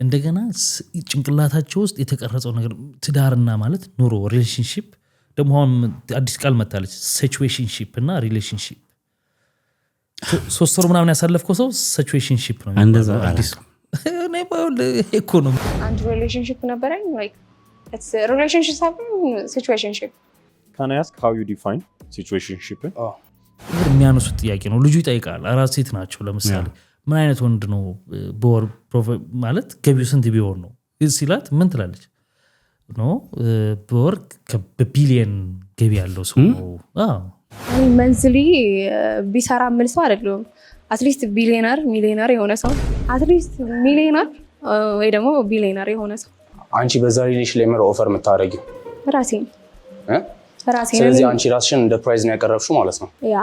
እንደገና ጭንቅላታቸው ውስጥ የተቀረጸው ነገር ትዳርና ማለት ኑሮ ሪሌሽንሺፕ ደግሞ አሁን አዲስ ቃል መጣለች ሲቹዌሽንሺፕ እና ሪሌሽንሺፕ 3 ወር ምናምን ያሳለፍከው ሰው ሲቹዌሽንሺፕ ነው እንደዛ አዲስ እኔ ባል እኮ ነው አንድ ሪሌሽንሺፕ ነበረኝ like it's a relationship situationship Can I ask how you define situationship? የሚያነሱት ጥያቄ ነው ልጁ ይጠይቃል አራት ሴት ናቸው ለምሳሌ ምን አይነት ወንድ ነው በወር ማለት ገቢው ስንት ቢሆን ነው ሲላት ምን ትላለች ነው በወር በቢሊየን ገቢ ያለው ሰው መንዝሊ ቢሰራ ምን ሰው አይደለም አትሊስት ሚሊዮነር የሆነ ሰው አትሊስት ሚሊዮነር ወይ ደግሞ ቢሊዮነር የሆነ ሰው አንቺ በዛ ሪሌሽን ላይ ምንድነው ኦፈር የምታደርጊው ራሴን ስለዚህ አንቺ ራስሽን እንደ ፕራይዝ ነው ያቀረብሽው ማለት ነው ያ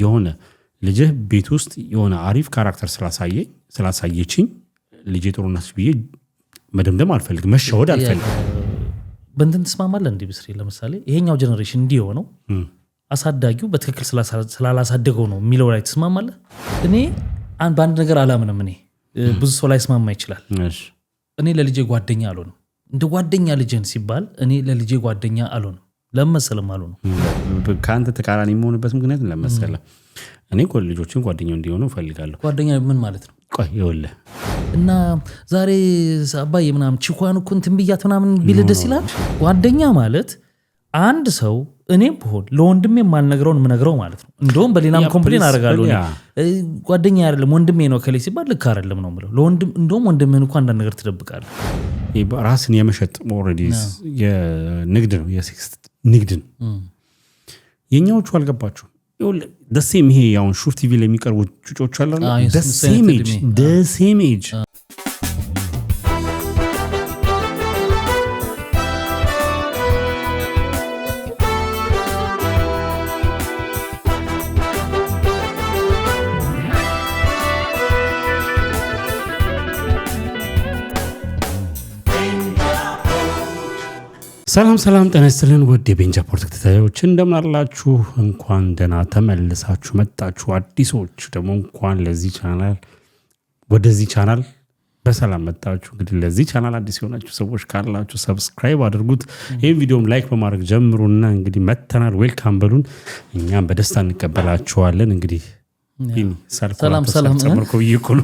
የሆነ ልጅህ ቤት ውስጥ የሆነ አሪፍ ካራክተር ስላሳየችኝ ልጄ ጥሩ ናት ብዬ መደምደም አልፈልግም መሸወድ አልፈልግም በእንትን ተስማማለህ እንዴ ብስሪ ለምሳሌ ይሄኛው ጀነሬሽን እንዲሆነው አሳዳጊው በትክክል ስላላሳደገው ነው የሚለው ላይ ተስማማለህ እኔ በአንድ ነገር አላምንም እኔ ብዙ ሰው ላይ ስማማ ይችላል እኔ ለልጄ ጓደኛ አልሆንም እንደ ጓደኛ ልጅን ሲባል እኔ ለልጄ ጓደኛ አልሆንም ለምሳሌም አልሆንም ካንተ ተቃራኒ የሚሆንበት ምክንያት ለምሳሌ እኔ ልጆችን ጓደኛው እንዲሆኑ ፈልጋለሁ ጓደኛ ምን ማለት ነው ቆይ ይኸውልህ እና ዛሬ አባዬ ምናምን ቺኳን እኮ እንትን ብያት ምናምን ቢል ደስ ይላል ጓደኛ ማለት አንድ ሰው እኔም ብሆን ለወንድሜ የማልነግረውን የምነግረው ማለት ነው እንደውም በሌላም ኮምፕሌን አደርጋለሁ ጓደኛ አይደለም ወንድሜ ነው ከሌ ሲባል ልክ አይደለም ነው የምለው ለወንድም እንደውም ወንድምህን እንኳን አንዳንድ ነገር ትደብቃለህ ራስን የመሸጥ ኦልሬዲ የንግድ ነው የሴክስ ንግድ ነው የኛዎቹ አልገባችሁ ደሴም ይሄ ያውን ሹፍ ቲቪ ላይ የሚቀርቡ ጩጮች አሉ ደሴም ኤጅ ሰላም ጤና ይስጥልን ውድ የቤንጃ ፖድ ተከታታዮች እንደምን አላችሁ እንኳን ደህና ተመልሳችሁ መጣችሁ አዲሶች ደግሞ እንኳን ወደዚህ ቻናል በሰላም መጣችሁ እንግዲህ ለዚህ ቻናል አዲስ የሆናችሁ ሰዎች ካላችሁ ሰብስክራይብ አድርጉት ይሄን ቪዲዮም ላይክ በማድረግ ጀምሩና እንግዲህ መተናል ዌልካም በሉን እኛም በደስታ እንቀበላችኋለን እንግዲህ ሰላም ተመርኮ ይኩሉ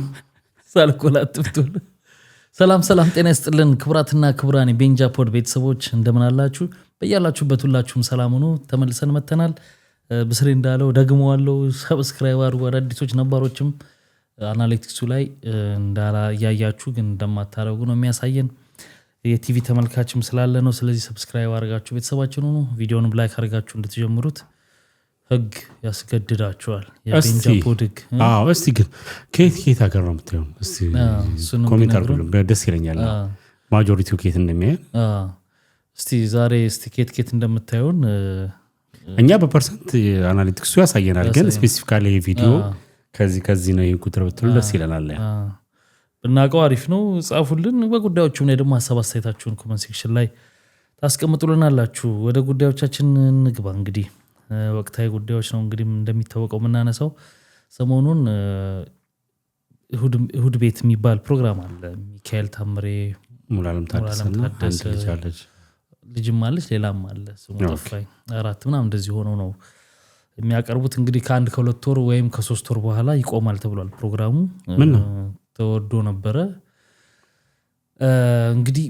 ሰላም ጤና ይስጥልን ክብራትና ክብራን የቤንጃ ፖድ ቤተሰቦች እንደምን አላችሁ በእያላችሁበት ሁላችሁም ሰላም ሁኑ ተመልሰን መተናል ብስሬ እንዳለው ደግሞዋለው ሰብስክራይብ አድርጉ አዳዲሶች ነባሮችም አናሊቲክሱ ላይ እንዳላ ያያችሁ ግን እንደማታረጉ ነው የሚያሳየን የቲቪ ተመልካችም ስላለ ነው ስለዚህ ሰብስክራይብ አድርጋችሁ ቤተሰባችን ሁኑ ቪዲዮንም ላይክ አድርጋችሁ እንድትጀምሩት ህግ ያስገድዳችኋል የቤንጃ ፖድ ህግ እስቲ ግን ከየት ሀገር ነው የምትሆን እስቲ ኮሜንት አድርጉልን ደስ ይለኛል ማጆሪቲው ከየት እንደሚያየን እስቲ ዛሬ እስቲ ከየት እንደምታዩን እኛ በፐርሰንት አናሊቲክሱ ያሳየናል ግን ስፔሲፊካሊ ቪዲዮ ከዚህ ነው ቁጥር ብትሉ ደስ ይለናል ብናቀው አሪፍ ነው ጻፉልን በጉዳዮቹም ላይ ደግሞ ሐሳብ አስተያየታችሁን ኮሜንት ሴክሽን ላይ ታስቀምጡልናላችሁ ወደ ጉዳዮቻችን እንግባ እንግዲህ ወቅታዊ ጉዳዮች ነው እንግዲህ እንደሚታወቀው ምናነሳው ሰሞኑን እሁድ ቤት የሚባል ፕሮግራም አለ ሚካኤል ታምሬ ሙሉዓለም ታደሰና አንድ ልጅ አለች ልጅም አለች ሌላም አለ ስሙ ጠፋኝ አራት ምናምን እንደዚህ ሆኖ ነው የሚያቀርቡት እንግዲህ ከአንድ ከሁለት ወር ወይም ከ3 ወር በኋላ ይቆማል ተብሏል ፕሮግራሙ ተወዶ ነበረ እንግዲህ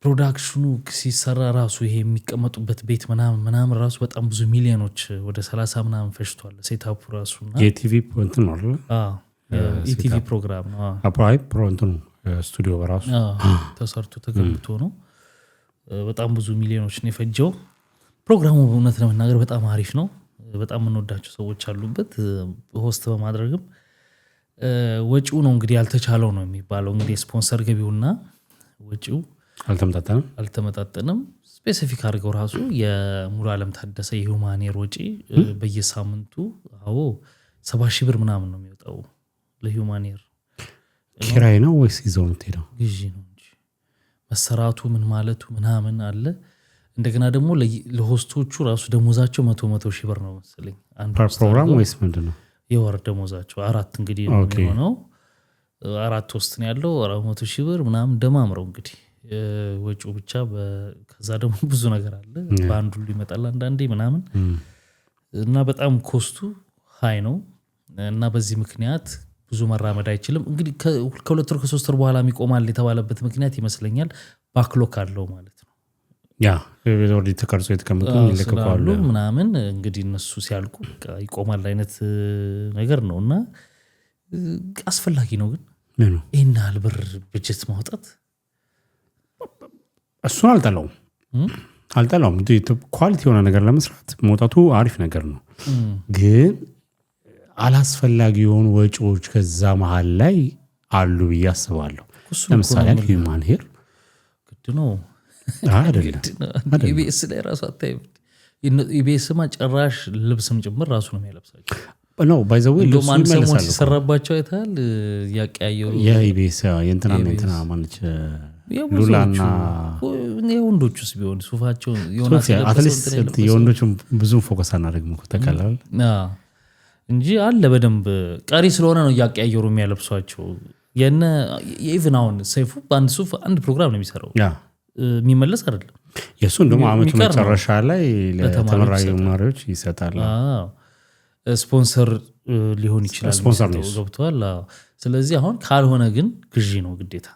ፕሮዳክሽኑ ሲሰራ ራሱ ይሄ የሚቀመጡበት ቤት ምናምን ራሱ በጣም ብዙ ሚሊዮኖች ወደ 30 ምናምን ፈጅቷል ሴታፑ ራሱና የቲቪ ፖይንት ነው ኢቲቪ ፕሮግራም ነው አፕራይ ፕሮንት ነው ስቱዲዮ በራሱ ተሰርቶ ተገንብቶ ነው በጣም ብዙ ሚሊዮኖች ነው የፈጀው ፕሮግራሙ በእውነት ለመናገር በጣም አሪፍ ነው በጣም እንወዳቸው ሰዎች አሉበት ሆስት በማድረግም ወጪው ነው እንግዲህ ያልተቻለው ነው የሚባለው እንግዲህ ስፖንሰር ገቢውና ወጪው አልተመጣጠንም ስፔሲፊክ አድርገው ራሱ የሙሉዓለም ታደሰ የሁማኔር ወጪ በየሳምንቱ 70,000 ብር ምናምን ነው የሚወጣው ለሁማኔር ኪራይ ነው ወይስ ይዘው የምትሄደው ግዢ ነው እንጂ መሰራቱ ምን ማለቱ ምናምን አለ እንደገና ደግሞ ለሆስቶቹ ራሱ ደሞዛቸው 100,000 ብር ነው መሰለኝ አንድ ፕሮግራም ወይስ ምንድነው የወር ደሞዛቸው አራት እንግዲህ ነው 4 ውስጥ ነው ያለው 400,000 ብር ምናምን ደማምረው እንግዲህ ወጪው ብቻ ከዛ ደግሞ ብዙ ነገር አለ በአንዱ ሁሉ ይመጣል አንዳንዴ ምናምን እና በጣም ኮስቱ ሃይ ነው እና በዚህ ምክንያት ብዙ መራመድ አይችልም እንግዲህ ከሁለት ወር ከ3 ወር በኋላ የሚቆማል የተባለበት ምክንያት ይመስለኛል ባክሎክ አለው ማለት ነው ያ ኦልሬዲ ተቀርጾ የተቀመጡ ይለቀቃሉ ምናምን እንግዲህ እነሱ ሲያልቁ ይቆማል አይነት ነገር ነውና አስፈላጊ ነው ግን ይሄን ያህል ብር በጀት ማውጣት እሱን አልጠላውም ኳሊቲ የሆነ ነገር ለመስራት መውጣቱ አሪፍ ነገር ነው ግን አላስፈላጊ የሆኑ ወጪዎች ከዛ መሃል ላይ አሉ ብዬ አስባለሁ ለምሳሌ ሂውማን ሄር ግድ ነው አይደለም ኢቢኤስ ላይ ራሱ አታይም ኢቢኤስማ ጭራሽ ልብስም ጭምር ራሱ ነው የሚያለብሳቸው ነው ባይ ዘ ዌይ ልብስ ይመለሳሉ ሲሰራባቸው አይታል ያቀያየሩ የኢቢኤስ የእንትና ማንች ሉላና የወንዶቹስ ቢሆን ሱፋቸው አትሊስት የወንዶቹም ብዙ ፎከስ አናደርግም እኮ ተቀላል እንጂ አለ በደንብ ቀሪ ስለሆነ ነው ያቀያየሩ የሚያለብሷቸው የኢቭን አሁን ሰይፉ በአንድ ሱፍ አንድ ፕሮግራም ነው የሚሰራው የሚመለስ አይደለም የሱን ደግሞ አመቱ መጨረሻ ላይ ለተመራቂ ተማሪዎች ይሰጣል ስፖንሰር ሊሆን ይችላል ስፖንሰር ነው ገብቷል ስለዚህ አሁን ካልሆነ ግን ግዢ ነው ግዴታ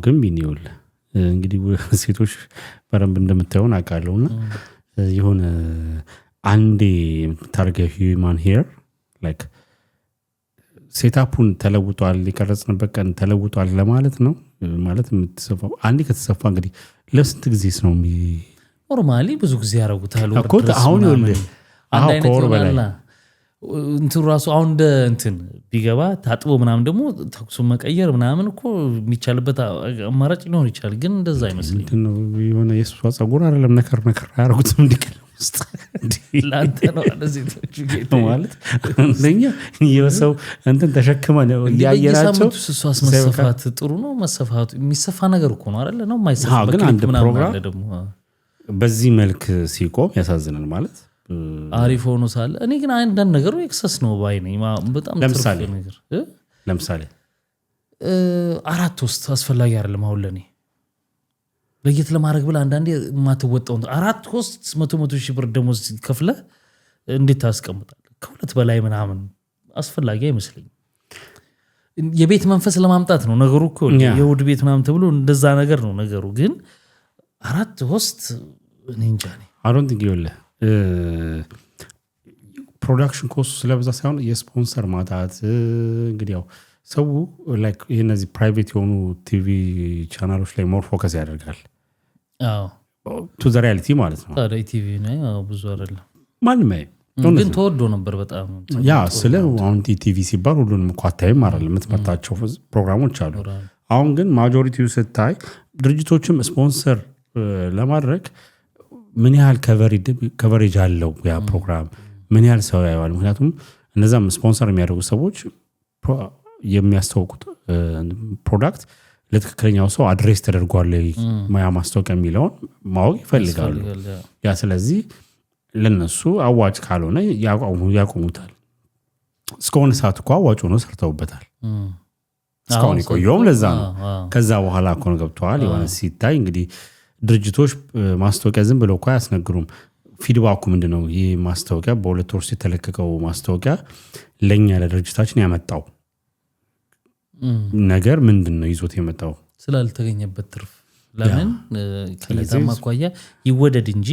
ግን ቢኒውል እንግዲህ ሴቶች በረንብ እንደምታዩን አቃለውና የሆነ አንዴ ታርጌት ሂውማን ሄር ላይክ ሴታፑን ተለውጧል የቀረጽንበት ቀን ተለውጧል ለማለት ነው ማለት የምትሰፋው አንዴ ከተሰፋ እንግዲህ ለስንት ጊዜስ ነው ኖርማሊ ብዙ ጊዜ ያረጉታል እኮ አሁን ይኸውልህ ኮር በላይ እንትን ራሱ አሁን እንትን ቢገባ ታጥቦ ምናምን ደግሞ ተኩሱ መቀየር ምናምን እኮ የሚቻልበት አማራጭ ሊሆን ይችላል ግን እንደዛ አይመስልም ነው የሆነ የሷ ጸጉር አይደለም ነከር ያረጉትም እንዲቀር ውስጥ ላንተ ነው ለዚህቶቹ ጌታ ማለት ለኛ የሰው እንትን ተሸክመን ያያያቸው ሱስ መስፋት ጥሩ ነው መስፋቱ የሚሰፋ ነገር እኮ ነው አይደል ነው የማይሰፋ ግን አንድ ፕሮግራም በዚህ መልክ ሲቆም ያሳዝናል ማለት አሪፍ ሆኖ ሳለ እኔ ግን አንዳንድ ነገሩ ኤክሰስ ነው ባይ ነኝ በጣም ለምሳሌ ነገር ለምሳሌ 4 ውስጥ አስፈላጊ አይደለም አሁን ለኔ ለየት ለማድረግ ብለ አንዳንዴ ማትወጣው 4 ውስጥ 100,000 ብር ደሞዝ ከፍለ እንዴት ታስቀምጣለህ ከሁለት በላይ ምናምን አስፈላጊ አይመስልኝ የቤት መንፈስ ለማምጣት ነው ነገሩ እኮ የውድ ቤት ምናምን ተብሎ እንደዛ ነገር ነው ነገሩ ግን 4 ውስጥ እኔ እንጃ ነኝ አሮን ትግዩለ ፕሮዳክሽን ኮስት ስለበዛ ሳይሆን የስፖንሰር ማጣት እንግዲህ ያው ሰው ላይክ እነዚህ ፕራይቬት የሆኑ ቲቪ ቻናሎች ላይ ሞር ፎከስ ያደርጋል ቱ ዘ ሪያሊቲ ማለት ነው ታዲያ ቲቪ ነው ብዙ አይደለም ማንም ግን ተወዶ ነበር በጣም ስለ አሁን ቲቪ ሲባል ሁሉንም እኮ አታይም አይደል የምትመርጣቸው ፕሮግራሞች አሉ አሁን ግን ማጆሪቲው ስታይ ድርጅቶችም ስፖንሰር ለማድረግ ምን ያህል ከቨሬጅ አለው ያ ፕሮግራም ምን ያህል ሰው ያየዋል ምክንያቱም እነዛም ስፖንሰር የሚያደርጉ ሰዎች የሚያስተዋውቁት ፕሮዳክት ለትክክለኛው ሰው አድሬስ ተደርጓል ማያ ማስተዋወቂያ የሚለውን ማወቅ ይፈልጋሉ ያ ስለዚህ ለነሱ አዋጭ ካልሆነ ያቆሙታል እስከሆነ ሰዓት እኮ አዋጭ ሆኖ ሰርተውበታል እስካሁን ይቆየውም ለዛ ነው ከዛ በኋላ እኮ ነው ገብተዋል የሆነ ሲታይ እንግዲህ ድርጅቶች ማስተዋወቂያ ዝም ብለው እኮ አያስነግሩም ፊድባኩ ምንድነው ይህ ማስተዋወቂያ በሁለት ወር የተለቀቀው ማስተዋወቂያ ለኛ ለድርጅታችን ያመጣው ነገር ምንድነው ይዞት የመጣው ስላልተገኘበት ትርፍ ለምን ከይዛማ አቋያ ይወደድ እንጂ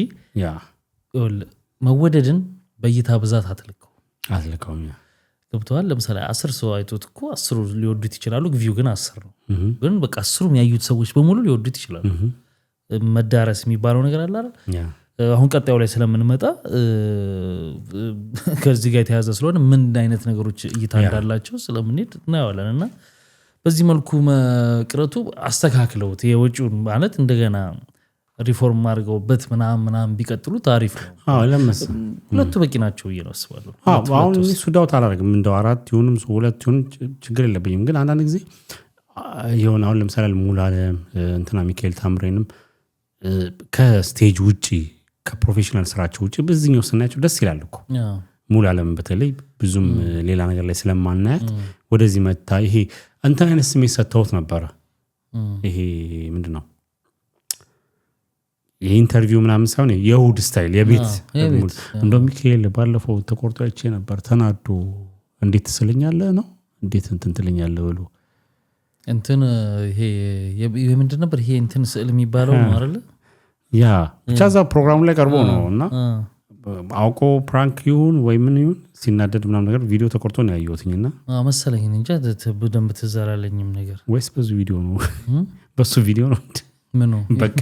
መወደድን በእይታ ብዛት አትልከው ገብተዋል ለምሳሌ 10 ሰው አይቶት እኮ 10 ሊወዱት ይችላሉ ግቪው ግን 10 ነው ግን በቃ 10 ያዩት ሰዎች በሙሉ ሊወዱት ይችላሉ መዳረስ የሚባለው ነገር አለ አይደል አሁን ቀጣዩ ላይ ስለምንመጣ ከዚህ ጋር የተያዘ ስለሆነ ምን አይነት ነገሮች እይታ እንዳላቸው ስለምንሄድ እናያለን በዚህ መልኩ መቅረቱ አስተካክለውት የወጪውን ማለት እንደገና ሪፎርም አድርገውበት ምናምን ቢቀጥሉ ታሪፍ ነው ሁለቱ በቂ ናቸው ብዬ ነው አስባለሁ አሁን ሱዳውት አላደርግም እንደው 4 ይሁንም 2 ይሁን ችግር የለብኝም ግን አንዳንድ ጊዜ የሆነ አሁን ለምሳሌ ሙሉዓለም እንትና ሚካኤል ታምሬንም ከስቴጅ ውጪ ከፕሮፌሽናል ስራቸው ውጪ በዚህኛው ስናያቸው ደስ ይላል እኮ ሙሉዓለም በተለይ ብዙም ሌላ ነገር ላይ ስለማናያት ወደዚህ መጣ ይሄ እንትን አይነት ስሜት ሰጥተውት ነበረ ይሄ ምንድነው የኢንተርቪው ምናምን ሳይሆን የሁድ ስታይል የቤት እንደው ሚካኤል ባለፈው ተቆርጦ አይቼ ነበር ተናዶ እንዴት ትስለኛለህ ነው እንዴት እንትን ትለኛለህ ብሎ እንትን ይሄ ምንድን ነበር ይሄ እንትን ስዕል የሚባለው ነው አይደል ያ ብቻ እዛ ፕሮግራሙ ላይ ቀርቦ ነው እና አውቆ ፕራንክ ይሁን ወይ ምን ይሁን ሲናደድ ምናምን ነገር ቪዲዮ ተቆርጦ ነው ያየሁትኝና መሰለኝ እንጂ በደንብ ትዘላለኝም ነገር ወይስ በሱ ቪዲዮ ነው በሱ ቪዲዮ ነው ምኑ በቃ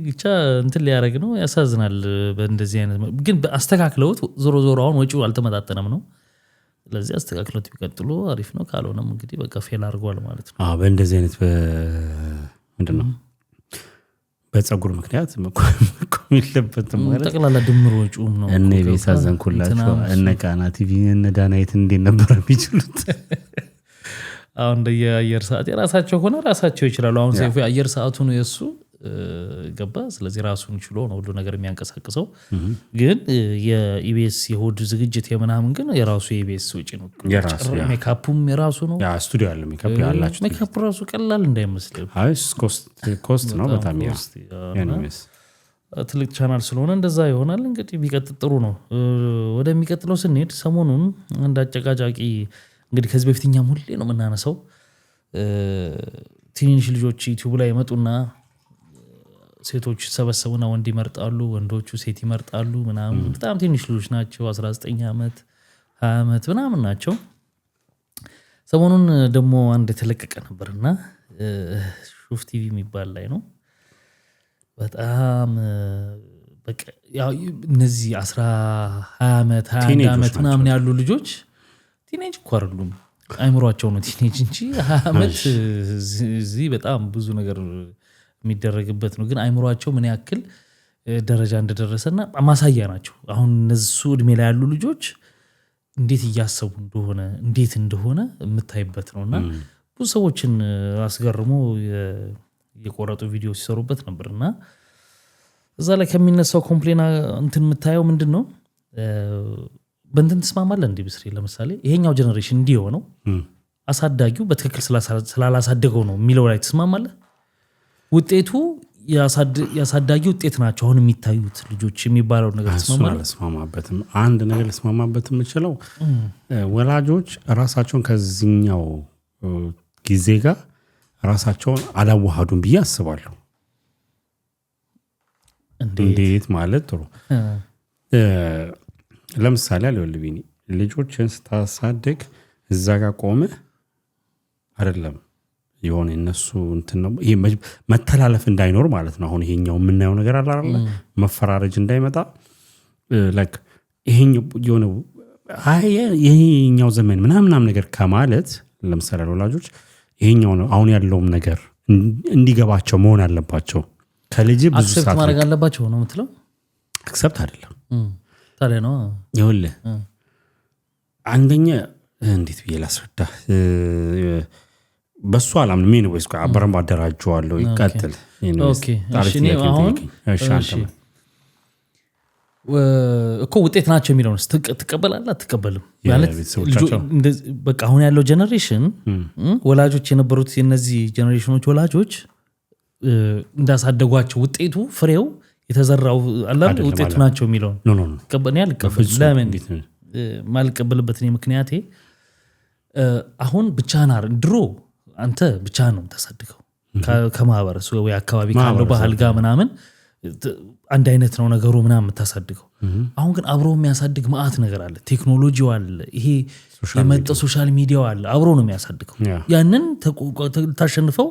ብቻ እንትን ሊያደርግ ነው ያሳዝናል በእንደዚህ አይነት ግን አስተካክለውት ዞሮ አሁን ወጪው አልተመጣጠነም ነው ስለዚህ አስተካክለውት ቢቀጥሉ አሪፍ ነው ካልሆነም እንግዲህ በቃ ፌል አድርጓል ማለት ነው በእንደዚህ አይነት ምንድነው በፀጉር ምክንያት መቆም የለበትም ማለት ጠቅላላ ድምር ወጪውም ነው እነ ቤት አዘንኩላቸው እነ ቃና ቲቪ እነ ዳናይት እንዴት ነበር የሚችሉት አሁን የአየር ሰዓት የራሳቸው ሆነ ራሳቸው ይችላሉ አሁን ሰይፉ የአየር ሰዓቱ ነው የሱ ገባ ስለዚህ ራሱን ችሎ ነው ሁሉ ነገር የሚያንቀሳቅሰው ግን የኢቢኤስ የሆድ ዝግጅት የምናምን ግን የራሱ የኢቢኤስ ወጪ ነው ሜካፑም የራሱ ነው ያ ስቱዲዮ አለ ሜካፕ ያላችሁ ሜካፕ ራሱ ቀላል እንዳይመስል ኮስት ነው በጣም ያንስ ትልቅ ቻናል ስለሆነ እንደዛ ይሆናል እንግዲህ ቢቀጥል ጥሩ ነው ወደሚቀጥለው ስንሄድ ሰሞኑን አንድ አጨቃጫቂ እንግዲህ ከዚህ በፊትኛም ሁሌ ነው የምናነሳው ትንንሽ ልጆች ዩቲዩብ ላይ መጡና ሴቶች ሰበሰቡና ወንድ ይመርጣሉ ወንዶቹ ሴት ይመርጣሉ ምናምን በጣም ትንሽ ልጆች ናቸው 19 ዓመት 20 ዓመት ምናምን ናቸው ሰሞኑን ደግሞ አንድ የተለቀቀ ነበርና ሹፍ ቲቪ የሚባል ላይ ነው በጣም በቃ ያው እነዚህ 20 ዓመት 21 ዓመት ምናምን ያሉ ልጆች ቲኔጅ እኮ አይደሉም አይምሯቸው ነው ቲኔጅ እንጂ 20 ዓመት እዚህ በጣም ብዙ ነገር የሚደረግበት ነው ግን አይምሯቸው ምን ያክል ደረጃ እንደደረሰና ማሳያ ናቸው አሁን እነሱ እድሜ ላይ ያሉ ልጆች እንዴት እያሰቡ እንደሆነ የምታይበት ነውና ብዙ ሰዎችን አስገርሞ የቆረጡ ቪዲዮ ሲሰሩበት ነበርና እዛ ላይ ከሚነሳው ኮምፕሌና እንትን የምታየው ምንድነው በእንትን ተስማማለህ እንዴ ብስሪ ለምሳሌ ይሄኛው ጀነሬሽን እንዲሆነው አሳዳጊው በትክክል ስላላሳደገው ነው የሚለው ላይ ተስማማለህ ውጤቱ ያሳዳጊ ውጤት ናቸው አሁን የሚታዩት ልጆች የሚባለው ነገር ተስማማበትም አንድ ነገር ተስማማበት የምችለው ወላጆች ራሳቸውን ከዚህኛው ጊዜ ጋር ራሳቸውን አላዋሃዱም ብዬ አስባለሁ እንዴት ማለት ጥሩ ለምሳሌ አለልብኝ ልጆችን ስታሳድግ እዛ ጋር ቆመ አይደለም የሆነ እነሱ እንትን ነው ይሄ መተላለፍ እንዳይኖር ማለት ነው አሁን ይሄኛው የምናየው ነገር አለ አይደል መፈራረጅ እንዳይመጣ ላይክ ይሄኛው የሆነ ይሄኛው ዘመን ምናምን ነገር ከማለት ለምሳሌ ወላጆች ይሄኛው ነው አሁን ያለውም ነገር እንዲገባቸው መሆን አለባቸው ከልጅ ብዙ ሰዓት አክሰፕት ማድረግ አለባቸው ነው የምትለው አክሰፕት አይደለም ታዲያ ነው ይኸውልህ አንደኛ እንዴት ብዬ ላስረዳ በሱ አላምን ምን ወይስ አበረም አደራጀዋለሁ ይቀጥል ኦኬ እሺ አሁን እኮ ውጤት ናቸው የሚለውን ትቀበላለህ አትቀበልም ማለት በቃ አሁን ያለው ጀነሬሽን ወላጆች የነበሩት የነዚህ ጀነሬሽኖች ወላጆች እንዳሳደጓቸው ውጤቱ ፍሬው የተዘራው አላል ውጤቱ ናቸው የሚለውን ተቀበልኝ አልቀበል ለምን ማልቀበልበት ነው ምክንያቴ አሁን ብቻህን ድሮ አንተ ብቻህን ነው ተሰድከው ከማህበረሰቡ ወይ አካባቢ ካለው ባህል ጋር ምናምን አንድ አይነት ነው ነገሩ ምናምን ተሰድከው አሁን ግን አብሮ የሚያሳድግ ማአት ነገር አለ ቴክኖሎጂው አለ ይሄ የመጣው ሶሻል ሚዲያው አለ አብሮ ነው የሚያሳድገው ያንን ታሸንፈው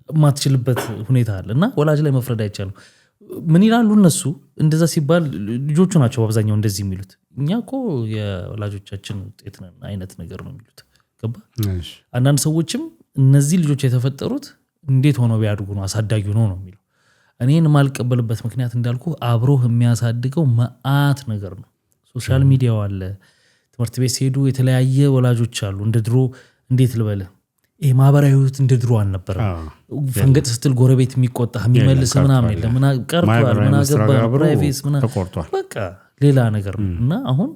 ማትችልበት ሁኔታ አለና ወላጅ ላይ መፍረድ አይቻልም ምን ይላሉ እነሱ እንደዛ ሲባል ልጆቹ ናቸው አብዛኛው እንደዚህ የሚሉት እኛኮ የወላጆቻችን ውጤት ነን አይነት ነገር ነው የሚሉት ገባ አንዳንድ ሰዎችም እነዚህ ልጆች የተፈጠሩት እንዴት ሆነው ቢያድጉ ነው አሳዳጊው ነው የሚለው እኔን ማልቀበልበት ምክንያት እንዳልኩ አብሮ የሚያሳድገው ማአት ነገር ነው ሶሻል ሚዲያው አለ ትምህርት ቤት ሲሄዱ የተለያየ ወላጆች አሉ እንደ ድሮ እንዴት ልበለ ይሄ ማህበራዊ ህይወት እንደ ድሮ አልነበረም ፈንገጥ ስትል ጎረቤት የሚቆጣ የሚመልስ ምናምን የለም ቀርቷል ምናገባ ፕራይቬሲ ምናምን በቃ ሌላ ነገር እና አሁን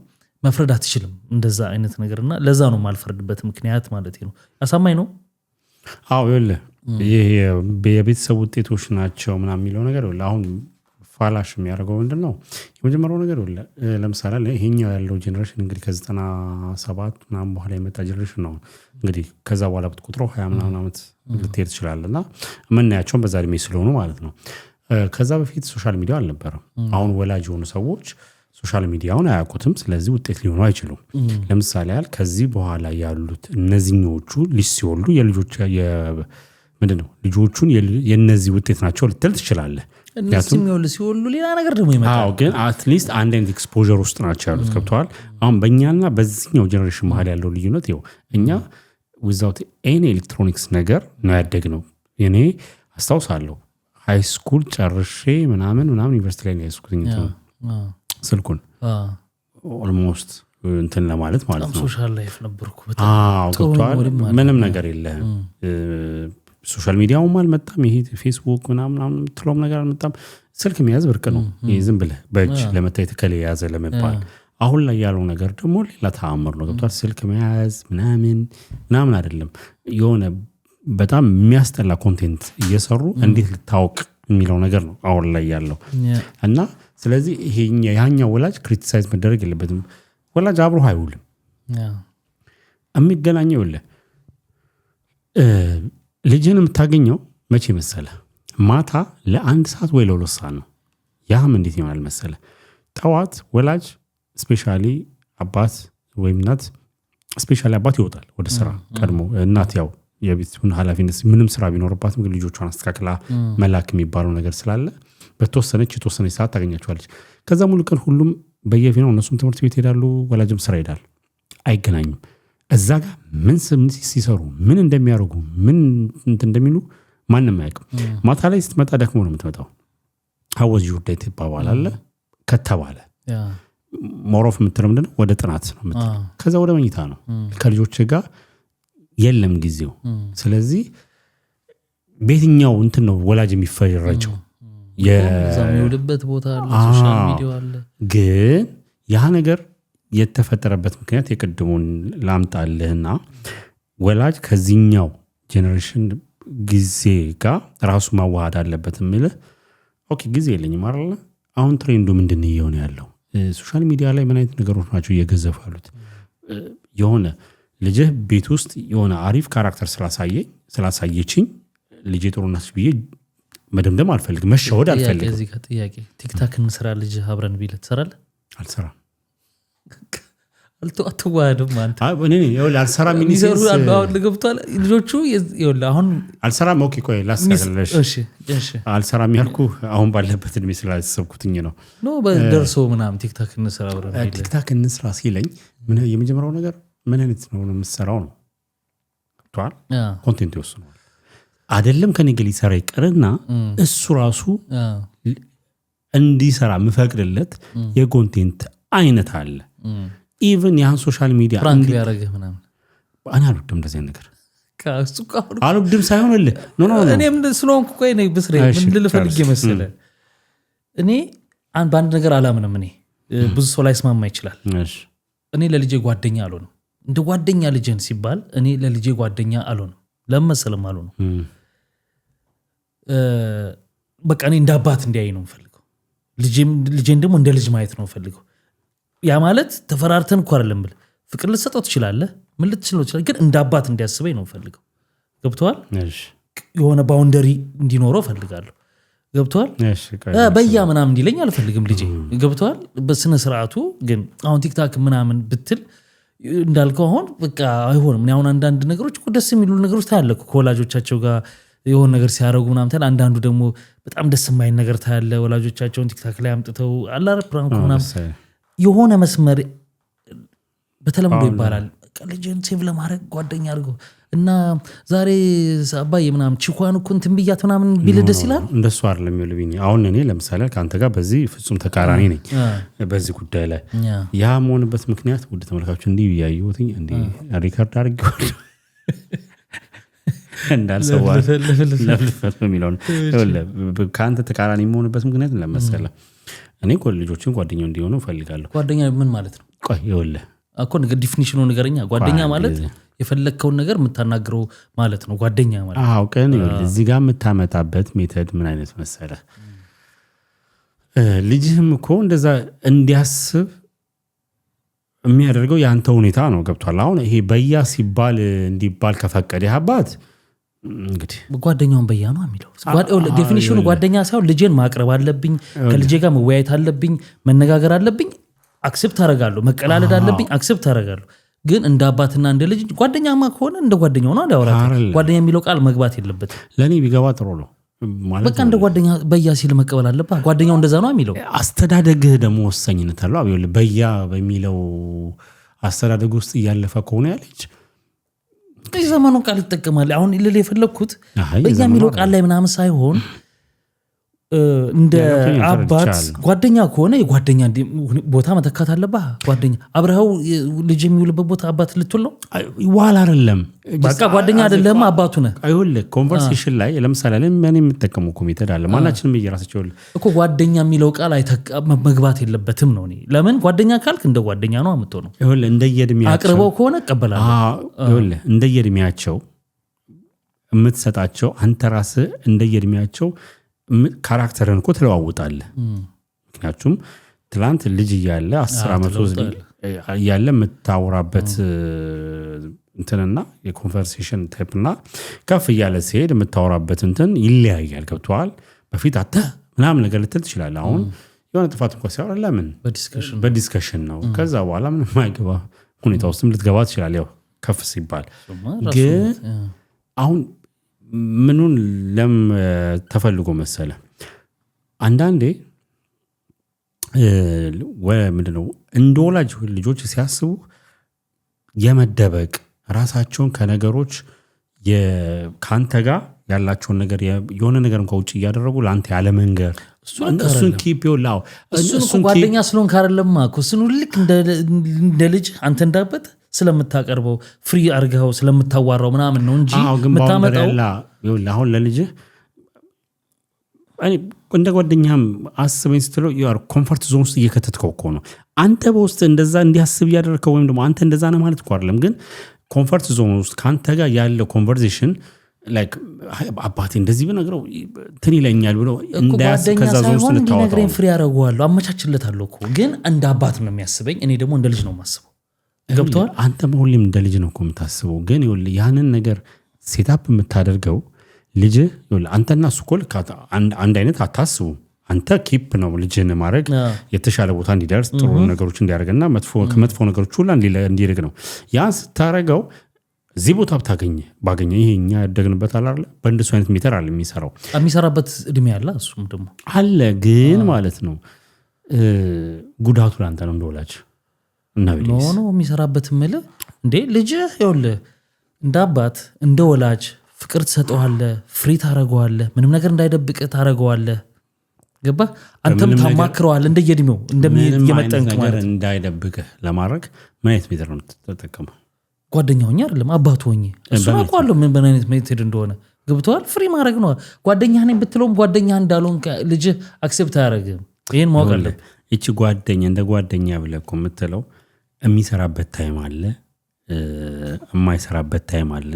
መፍረድ አትችልም እንደዛ አይነት ነገርና ለዛ ነው ማልፈርድበት ምክንያት ማለት ነው አሳማኝ ነው አዎ ይኸውልህ ይሄ የቤተሰብ ውጤቶች ናቸው ምናምን የሚለው ነገር አሁን ፋላሽ የሚያደርገው ምንድነው የመጀመሪያው ነገር ለምሳሌ ይሄኛው ያለው ጄነሬሽን እንግዲህ ከ97 ምናምን በኋላ የመጣ ጄነሬሽን ነው እንግዲህ ከዛ በኋላ ብትቆጥረው 20 ምናምን ዓመት ልትሄድ ትችላለና ምናያቸው በዛ እድሜ ስለሆኑ ማለት ነው ከዛ በፊት ሶሻል ሚዲያ አልነበረም አሁን ወላጅ የሆኑ ሰዎች ሶሻል ሚዲያውን አያውቁትም ስለዚህ ውጤት ሊሆኑ አይችሉም ለምሳሌ ያህል ከዚህ በኋላ ያሉት እነዚህኞቹ ልጅ ሲወልዱ የልጆች ምንድነው ልጆቹን የነዚህ ውጤት ናቸው ልትል ትችላለህ እነዚህ የሚወልዱ ሲወልዱ ሌላ ነገር ደግሞ ይመጣል አዎ ግን አትሊስት አንድ አይነት ኤክስፖዠር ውስጥ ናቸው ያሉት ገብተዋል አሁን በእኛና በዚህኛው ጀነሬሽን መሀል ያለው ልዩነት ይኸው እኛ without any electronics ነገር ነው ያደግነው እኔ አስታውሳለሁ ሃይ ስኩል ጨርሼ ምናምን ዩኒቨርሲቲ ላይ ነው ያስኩትኝ ስልኩን ኦልሞስት እንትን ለማለት ማለት ነው ሶሻል ላይፍ ነበርኩ በጣም ምንም ነገር የለህም ሶሻል ሚዲያውም አልመጣም ይሄ ፌስቡክ ምናምን ትሎም ነገር አልመጣም ስልክ መያዝ ብርቅ ነው ይሄ ዝም ብለህ በእጅ ለመታየት ከለ ያዘ ለመባል አሁን ላይ ያለው ነገር ደግሞ ሌላ ተአምር ነው ገብቷል ስልክ መያዝ ምናምን አይደለም የሆነ በጣም የሚያስጠላ ኮንቴንት እየሰሩ እንዴት ልታውቅ የሚለው ነገር ነው አሁን ላይ ያለው እና ስለዚህ ያኛው ወላጅ ክሪቲሳይዝ መደረግ የለበትም ወላጅ አብሮ አይውልም የሚገናኘው ይኸውልህ ልጅን የምታገኘው መቼ መሰለ ማታ ለ1 ሰዓት ወይ ለ2 ሰዓት ነው ያም እንዴት ይሆናል መሰለ ጠዋት ወላጅ ስፔሻሊ አባት ወይም እናት ስፔሻሊ አባት ይወጣል ወደ ስራ ቀድሞ እናት ያው የቤቱን ኃላፊነት ምንም ስራ ቢኖርባትም ግን ልጆቿን አስተካክላ መላክ የሚባለው ነገር ስላለ በተወሰነች ሰዓት ታገኛቸዋለች ከዛ ሙሉ ቀን ሁሉም በየፊናው እነሱም ትምህርት ቤት ይሄዳሉ ወላጅም ስራ ይሄዳል አይገናኙም እዛ ጋር ምን ሲሰሩ ምን እንደሚያደርጉ ምን እንደሚሉ ማንንም አያውቅም ማታ ላይ ስትመጣ ደክሞ ነው የምትመጣው how was your day ትባባላለህ ከተባለ ሞሮፍ የምትለው ምንድነው ወደ ጥናት ነው ከዛ ወደ መኝታ ነው ከልጆች ጋር የለም ጊዜው ስለዚህ በየትኛው እንትን ነው ወላጅ የሚፈረጀው የሚውልበት ቦታ አለ ሶሻል ሚዲያ አለ ግን ያ ነገር የተፈጠረበት ምክንያት የቀድሞውን ላምጣልህና ወላጅ ከዚህኛው ጄነሬሽን ጊዜ ጋር ራሱ ማዋሃድ አለበት የሚል ኦኬ ጊዜ የለኝም አይደል አሁን ትሬንዱ ምንድነው እየሆነ ያለው ሶሻል ሚዲያ ላይ ምን አይነት ነገሮች ናቸው እየገዘፉ ያሉት የሆነ ልጅህ ቤት ውስጥ የሆነ አሪፍ ካራክተር ስላሳየችኝ ልጄ ጥሩ ናት ብዬ መደምደም አልፈልግም መሸወድ አልፈልግም እዚህ ጋር ጥያቄ ቲክታክ እንስራ ልጅ አብረን ቢል ትሰራለህ አልሰራም አትዋደም አንተ እኔ ይኸውልህ አልሰራም ሚኒሰሩ አሁን ልገብቷል ልጆቹ ይኸውልህ አሁን አልሰራም ኦኬ ቆይ ላስከለሽ እሺ አልሰራም ያልኩህ አሁን ባለበት እድሜ ስላሰብኩትኝ ነው ኖ በደርሶ ምናምን ቲክታክ እንስራ አብረን ቢል ቲክታክ እንስራ ሲለኝ ምን የመጀመሪያው ነገር ምን አይነት ነው የምትሰራው ነው ቷል ኮንቴንት ይወስነዋል አይደለም ከኔ ጋር ሊሰራ ይቀርና እሱ ራሱ እንዲሰራ መፈቅድለት የኮንቴንት አይነት አለ ኢቭን ያን ሶሻል ሚዲያ ፍራንክ ቢያረጋህ ምናምን እኔ አልወድም እንደዚህ ነገር ካሱ አልወድም ሳይሆንልህ ኖ እኔም ስለሆንኩ ቆይ ነኝ ብስሬ ምን ልፈልግ መሰለ እኔ በአንድ ነገር አላምንም እኔ ብዙ ሰው ላይ ስማማ ይችላል እኔ ለልጄ ጓደኛ አልሆንም እንደ ጓደኛ ልጅን ሲባል እኔ ለልጄ ጓደኛ አልሆንም ለምመስልም አልሆንም በቃ እኔ እንደ አባት እንዲያይ ነው ፈልገው ልጄን ደግሞ እንደ ልጅ ማየት ነው ፈልገው ያ ማለት ተፈራርተን እኮ አይደለም ብል ፍቅር ልትሰጠው ትችላለህ ምን ልትችለው ይችላል ግን እንደ አባት እንዲያስበኝ ነው ፈልገው ገብቷል የሆነ ባውንደሪ እንዲኖረው ፈልጋለሁ ገብቷል በያ ምናምን እንዲለኝ አልፈልግም ልጄ ገብቷል በስነ ስርዓቱ ግን አሁን ቲክታክ ምናምን ብትል እንዳልከው አሁን በቃ አይሆንም እኔ አሁን አንዳንድ ነገሮች እኮ ደስ የሚሉ ነገሮች ታያለህ ከወላጆቻቸው ጋር የሆነ ነገር ሲያረጉ ምናምን ታያለህ አንዳንዱ ደግሞ በጣም ደስ የማይል ነገር ታያለህ ወላጆቻቸውን ቲክታክ ላይ አምጥተው አላረ ፕራንክ ምናምን የሆነ መስመር በተለምዶ ይባላል ልጅን ሴቭ ለማድረግ ጓደኛ አድርገው እና ዛሬ አባዬ ምናምን ቺኳን እኮ እንትን ብያት ምናምን ቢል ደስ ይላል እንደሱ አይደለም የሚሉኝ አሁን እኔ ለምሳሌ ካንተ ጋር በዚህ ፍጹም ተቃራኒ ነኝ በዚህ ጉዳይ ላይ ያ መሆንበት ምክንያት ውድ ተመልካቾች እንዲህ ያዩትኝ እንዲህ ሪካርድ አድርገው እንዳልሰዋል ለፍልፈት የሚለው ካንተ ተቃራኒ መሆንበት ምክንያት ለምሳሌ እኔ ልጆችን ጓደኛው እንዲሆኑ ፈልጋለሁ ጓደኛ ምን ማለት ነው ቆይ ይኸውልህ እኮ ዲፊኒሽኑ ንገረኛ። ጓደኛ ማለት የፈለግከውን ነገር የምታናግረው ማለት ነው ጓደኛ ማለት። አዎ ቀን እዚህ ጋር የምታመጣበት ሜተድ ምን አይነት መሰለህ? ልጅህም እኮ እንደዛ እንዲያስብ የሚያደርገው የአንተ ሁኔታ ነው። ገብቷል? አሁን ይሄ በያ ሲባል እንዲባል ከፈቀደ አባት እንግዲህ ጓደኛውን በያ ነው የሚለው ዴፊኒሽኑ። ጓደኛ ሳይሆን ልጄን ማቅረብ አለብኝ፣ ከልጄ ጋር መወያየት አለብኝ፣ መነጋገር አለብኝ፣ አክሴፕት አደርጋለሁ። መቀላለድ አለብኝ፣ አክሴፕት አደርጋለሁ። ግን እንደ አባትና እንደ ልጅ ጓደኛማ ከሆነ እንደ ጓደኛው ነው አዳወራ። ጓደኛ የሚለው ቃል መግባት የለበትም። ለኔ ቢገባ ጥሩ ነው ማለት በቃ እንደ ጓደኛ በያ ሲል መቀበል አለብህ። ጓደኛው እንደዛ ነው የሚለው። አስተዳደግህ ደግሞ ወሳኝነት አለው። አብዮል በያ በሚለው አስተዳደግ ውስጥ እያለፈ ከሆነ ያለች ዘመኑ ቃል ይጠቀማል። አሁን ልል የፈለግኩት በያ የሚለው ቃል ላይ ምናምን ሳይሆን እንደ አባት ጓደኛ ከሆነ የጓደኛ ቦታ መተካት አለብህ። ጓደኛ አብረኸው ልጅ የሚውልበት ቦታ አባት ልትል ነው ይዋል አይደለም። በቃ ጓደኛ አይደለም አባቱ ነህ። አይሁልህ ኮንቨርሴሽን ላይ ለምሳሌ ለምን የምጠቀመው ኮሚቴድ አለ ማናችንም እየራሳቸው እኮ ጓደኛ የሚለው ቃል መግባት የለበትም ነው። ለምን ጓደኛ ካልክ እንደ ጓደኛ ነው የምትሆነው። ይሁልህ እንደየእድሜያቸው አቅርበው ከሆነ እቀበላለሁ። ይሁልህ እንደየእድሜያቸው የምትሰጣቸው አንተ ራስህ እንደየእድሜያቸው ካራክተርን እኮ ትለዋውጣለህ። ምክንያቱም ትላንት ልጅ እያለ 10 ዓመት እያለ የምታወራበት እንትንና የኮንቨርሴሽን ታይፕና ከፍ እያለ ሲሄድ የምታወራበት እንትን ይለያያል። ገብቶሃል? በፊት አተ ምናምን ነገር ልትል ትችላለህ። አሁን የሆነ ጥፋት እንኳን ሲያወራ ለምን በዲስከሽን ነው። ከዛ በኋላ ምንም የማይገባ ሁኔታ ውስጥም ልትገባ ትችላለህ። ያው ከፍ ሲባል ግን አሁን ምኑን ተፈልጎ መሰለ አንዳንዴ ምንድነው እንደ ወላጅ ልጆች ሲያስቡ የመደበቅ ራሳቸውን ከነገሮች ካንተ ጋር ያላቸውን ነገር የሆነ ነገር እንኳን ውጭ እያደረጉ ለአንተ ያለ መንገር እሱን ኪፕ ይውላው እሱን ጓደኛ ስለሆን ካረለማ እሱን ልክ እንደ ልጅ አንተ እንዳበት ስለምታቀርበው ፍሪ አርጋው ስለምታዋራው ምናምን ነው እንጂ መታመጣው አሁን ለልጅህ እንደ ጓደኛም አስበኝ ስትለው ያር ኮምፎርት ዞን ውስጥ እየከተትከው እኮ ነው። አንተ በውስጥ እንደዛ እንዲያስብ ያደረከው ወይም ደግሞ አንተ እንደዛ ነው ማለት እኮ አይደለም። ግን ኮምፎርት ዞን ውስጥ ካንተ ጋር ያለው ኮንቨርሴሽን ላይክ አባቴ እንደዚህ ብነግረው እንትን ይለኛል ብሎ እንዳያስብ ከዛ ዞን ውስጥ ልታወጣው ፍሪ አረጋዋለሁ አመቻችለታለሁ እኮ ግን እንደ አባት ነው የሚያስበኝ። እኔ ደግሞ እንደ ልጅ ነው የማስበው። ገብቷል? አንተ ሁሌም እንደ ልጅ ነው እኮ የምታስበው። ግን ይኸውልህ ያንን ነገር ሴታፕ የምታደርገው ልጅ ይኸውልህ አንተና እሱ እኮ አንድ አይነት አታስቡ። አንተ ኪፕ ነው ልጅህን ማድረግ የተሻለ ቦታ እንዲደርስ ጥሩ ነገሮች እንዲያደርግና ከመጥፎ ነገሮች ሁሉ እንዲርቅ ነው። ያን ስታረገው እዚህ ቦታ ባገኘ ይሄ እኛ ያደግንበት አይደል? በእንደሱ አይነት ሜተር አለ የሚሰራበት እድሜ ያለ እሱም ደግሞ አለ። ግን ማለት ነው ጉዳቱ ላንተ ነው እንደወላጅ ኖ የሚሰራበት ምል እንዴ ልጅህ ይኸውልህ እንደ አባት እንደ ወላጅ ፍቅር ትሰጠዋለህ፣ ፍሪ ታረገዋለህ፣ ምንም ነገር እንዳይደብቅህ ታረገዋለህ። ገባ? አንተም ታማክረዋለህ እንደየእድሜው እንደሚየመጠንክ ማለት እንዳይደብቅህ ለማድረግ ምን አይነት ሜተድ ነው ተጠቀመው? ጓደኛው ሆኜ አይደለም አባቱ ሆኜ እሱ አውቀዋለሁ ምን አይነት ሜተድ እንደሆነ ገብቶሃል? ፍሪ ማድረግ ነው። ጓደኛህ ነኝ ብትለውም ጓደኛህ እንዳልሆን ልጅህ አክሴፕት አያደርግም። ይሄን ማወቅ አለብህ። እቺ ጓደኛ እንደ ጓደኛ ብለህ እኮ የምትለው የሚሰራበት ታይም አለ፣ የማይሰራበት ታይም አለ።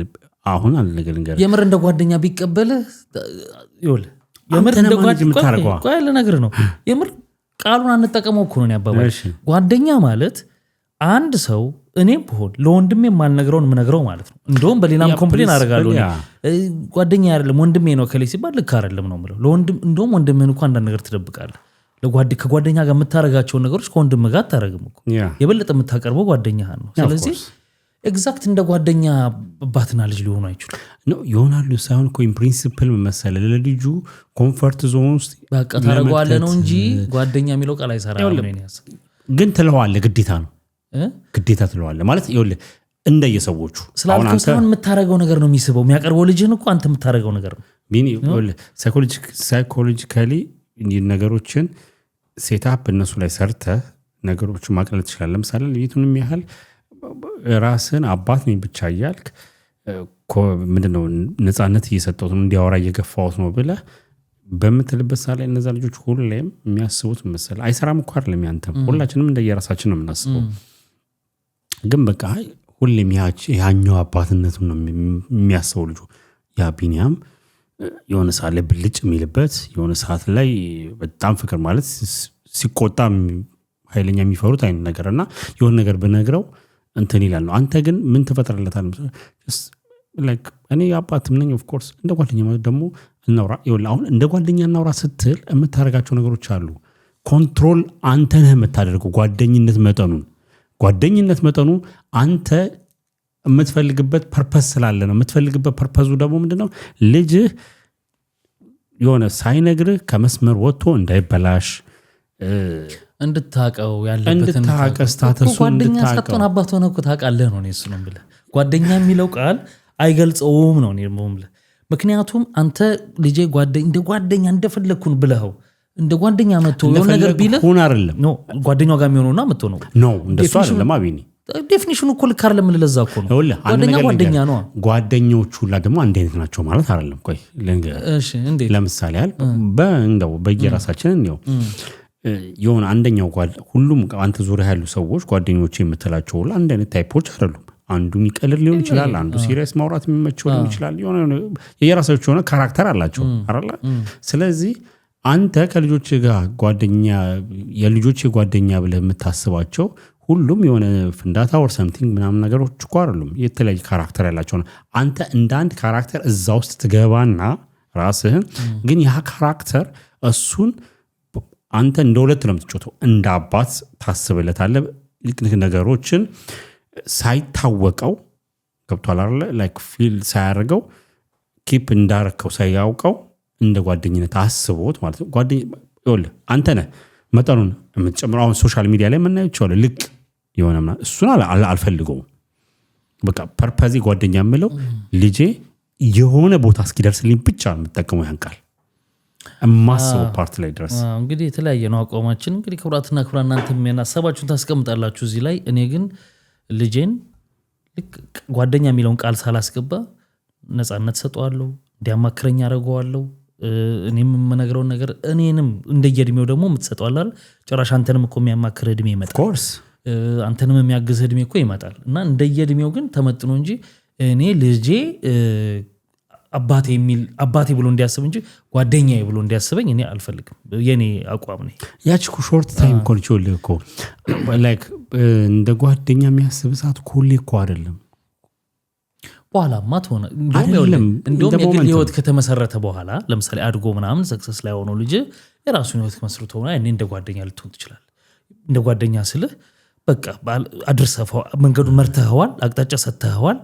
አሁን አለ ነገር የምር እንደ ጓደኛ ቢቀበልህ ይኸውልህ የምር እንደ ጓደኛ ቆይ ለነገር ነው። የምር ቃሉን አንጠቀመው እኮ ነው ያባባል። ጓደኛ ማለት አንድ ሰው እኔም ብሆን ለወንድሜ የማልነግረውን የምነግረው ማለት ነው። እንደውም በሌላም ኮምፕሌን አደርጋለሁ። ጓደኛ አይደለም ወንድሜ ነው ከላይ ሲባል ልክ አይደለም ነው የምለው። እንደውም ወንድምህን እንኳን አንዳንድ ነገር ትደብቃለህ። ከጓደኛ ጋር የምታረጋቸውን ነገሮች ከወንድም ጋር አታረግም እኮ። የበለጠ የምታቀርበው ጓደኛህን ነው። ስለዚህ ኤግዛክት እንደ ጓደኛ አባትና ልጅ ሊሆኑ አይችሉም። ይሆናሉ ሳይሆን እኮ ኢንፕሪንሲፕል መሰለህ ለልጁ ኮምፎርት ዞን ውስጥ በቃ ታረገዋለህ ነው እንጂ ጓደኛ የሚለው ቃል አይሰራም። ግን ትለዋለህ፣ ግዴታ ነው ግዴታ ትለዋለህ ማለት ይኸውልህ እንደየሰዎቹ ስላልከው ሳይሆን የምታረገው ነገር ነው የሚስበው። የሚያቀርበው ልጅህን እኮ አንተ የምታረገው ነገር ነው። ሳይኮሎጂካሊ ነገሮችን ሴታፕ እነሱ ላይ ሰርተህ ነገሮችን ማቅለል ትችላለህ። ለምሳሌ ልዩቱንም ያህል ራስን አባት ነኝ ብቻ እያልክ ምንድነው ነፃነት እየሰጠሁት ነው እንዲያወራ እየገፋሁት ነው ብለህ በምትልበት ሰዓት ላይ እነዛ ልጆች ሁሌም የሚያስቡት መሰለህ አይሰራም እኮ አይደለም። ያንተም ሁላችንም እንደየራሳችን ነው የምናስበው። ግን በቃ ሁሌም ያኛው አባትነቱን ነው የሚያስበው ልጁ። ያ ቢኒያም የሆነ ሰዓት ላይ ብልጭ የሚልበት የሆነ ሰዓት ላይ በጣም ፍቅር ማለት ሲቆጣ ኃይለኛ የሚፈሩት አይነት ነገርና የሆነ ነገር ብነግረው እንትን ይላል ነው። አንተ ግን ምን ትፈጥርለታል? ላይክ እኔ አባትም ነኝ ኦፍ ኮርስ እንደ ጓደኛ ማለት ደግሞ እናውራ። ይኸውልህ አሁን እንደ ጓደኛ እናውራ ስትል የምታደርጋቸው ነገሮች አሉ። ኮንትሮል አንተ ነህ የምታደርገው ጓደኝነት መጠኑ አንተ የምትፈልግበት ፐርፐስ ስላለ ነው። የምትፈልግበት ፐርፐዙ ደግሞ ምንድነው? ልጅህ የሆነ ሳይነግርህ ከመስመር ወጥቶ እንዳይበላሽ እንድታቀው ያለበትን ስታተሱ ጓደኛ ሳትሆን አባት ሆነህ እኮ ታውቃለህ ነው። እሱ ነው ብለህ ጓደኛ የሚለው ቃል አይገልጸውም ነው ብለህ። ምክንያቱም አንተ ልጄ እንደ ጓደኛ እንደፈለግኩን ብለኸው እንደ ጓደኛ መጥቶ የሆነ ነገር ቢልህ ነው ጓደኛው ጋር የሚሆነውና መጥቶ ነው እንደሱ አይደለም። አቢኒ ዴፊኒሽኑ እኮ ልክ አይደለም። ለዛ እኮ ነው ጓደኛ ነው። ጓደኞቹ ሁላ ደግሞ አንድ አይነት ናቸው ማለት አይደለም። ቆይ ለምሳሌ ያህል እንደው በየራሳችን ነው የሆነ አንደኛው ሁሉም አንተ ዙሪያ ያሉ ሰዎች ጓደኞች የምትላቸው ሁሉ አንድ አይነት ታይፖች አይደሉም። አንዱ የሚቀልድ ሊሆን ይችላል፣ አንዱ ሲሪየስ ማውራት የሚመቸው ሊሆን ይችላል። የራሳቸው የሆነ ካራክተር አላቸው አይደል? ስለዚህ አንተ ከልጆች ጋር የልጆች ጓደኛ ብለህ የምታስባቸው ሁሉም የሆነ ፍንዳታ or something ምናምን ነገሮች እኮ አይደሉም። የተለያየ ካራክተር ያላቸው ነው። አንተ እንደ አንድ ካራክተር እዛ ውስጥ ትገባና ራስህን ግን ያ ካራክተር እሱን አንተ እንደ ሁለት ነው የምትጮተው። እንደ አባት ታስብለታለህ። ልክ ነገሮችን ሳይታወቀው ገብቷል አይደል? ላይክ ፊል ሳያደርገው ኪፕ እንዳረከው ሳያውቀው እንደ ጓደኝነት አስቦት ማለት ነው። ጓደኛ ይኸውልህ አንተ ነህ መጠኑን የምትጨምረው። አሁን ሶሻል ሚዲያ ላይ የምናየው ይችላል ልቅ የሆነና እሱን አልፈልገውም። በቃ ፐርፐዚ ጓደኛ የምለው ልጄ የሆነ ቦታ እስኪደርስልኝ ብቻ የምጠቀመው ያን ቃል ማሰብ ፓርት ላይ ድረስ እንግዲህ የተለያየ ነው አቋማችን። እንግዲህ ክቡራትና ክቡራን እናንተም ሀሳባችሁን ታስቀምጣላችሁ እዚህ ላይ። እኔ ግን ልጄን ልክ ጓደኛ የሚለውን ቃል ሳላስገባ ነፃነት ሰጠዋለሁ፣ እንዲያማክረኝ አደርገዋለሁ። እኔም የምነግረውን ነገር እኔንም እንደየእድሜው ደግሞ የምትሰጠዋል። ጭራሽ አንተንም እኮ የሚያማክር እድሜ ይመጣል፣ ኮርስ አንተንም የሚያግዝ እድሜ እኮ ይመጣል። እና እንደየእድሜው ግን ተመጥኖ እንጂ እኔ ልጄ አባቴ ብሎ እንዲያስብ እንጂ ጓደኛዬ ብሎ እንዲያስበኝ እኔ አልፈልግም። የኔ አቋም ነው። ያቺ እኮ ሾርት ታይም ኮንትሮል እኮ ላይክ እንደ ጓደኛ የሚያስብ ሰዓት ኮሌ እኮ አይደለም። በኋላማ ትሆነ እንደውም የግል ህይወት ከተመሰረተ በኋላ ለምሳሌ አድጎ ምናምን ሰክሰስ ላይ ሆኖ ልጅ የራሱን ህይወት መስርቶ ሆነ እኔ እንደ ጓደኛ ልትሆን ትችላል። እንደ ጓደኛ ስልህ በቃ አድርሰኸው መንገዱን መርተኸዋል፣ አቅጣጫ ሰጥተኸዋል፣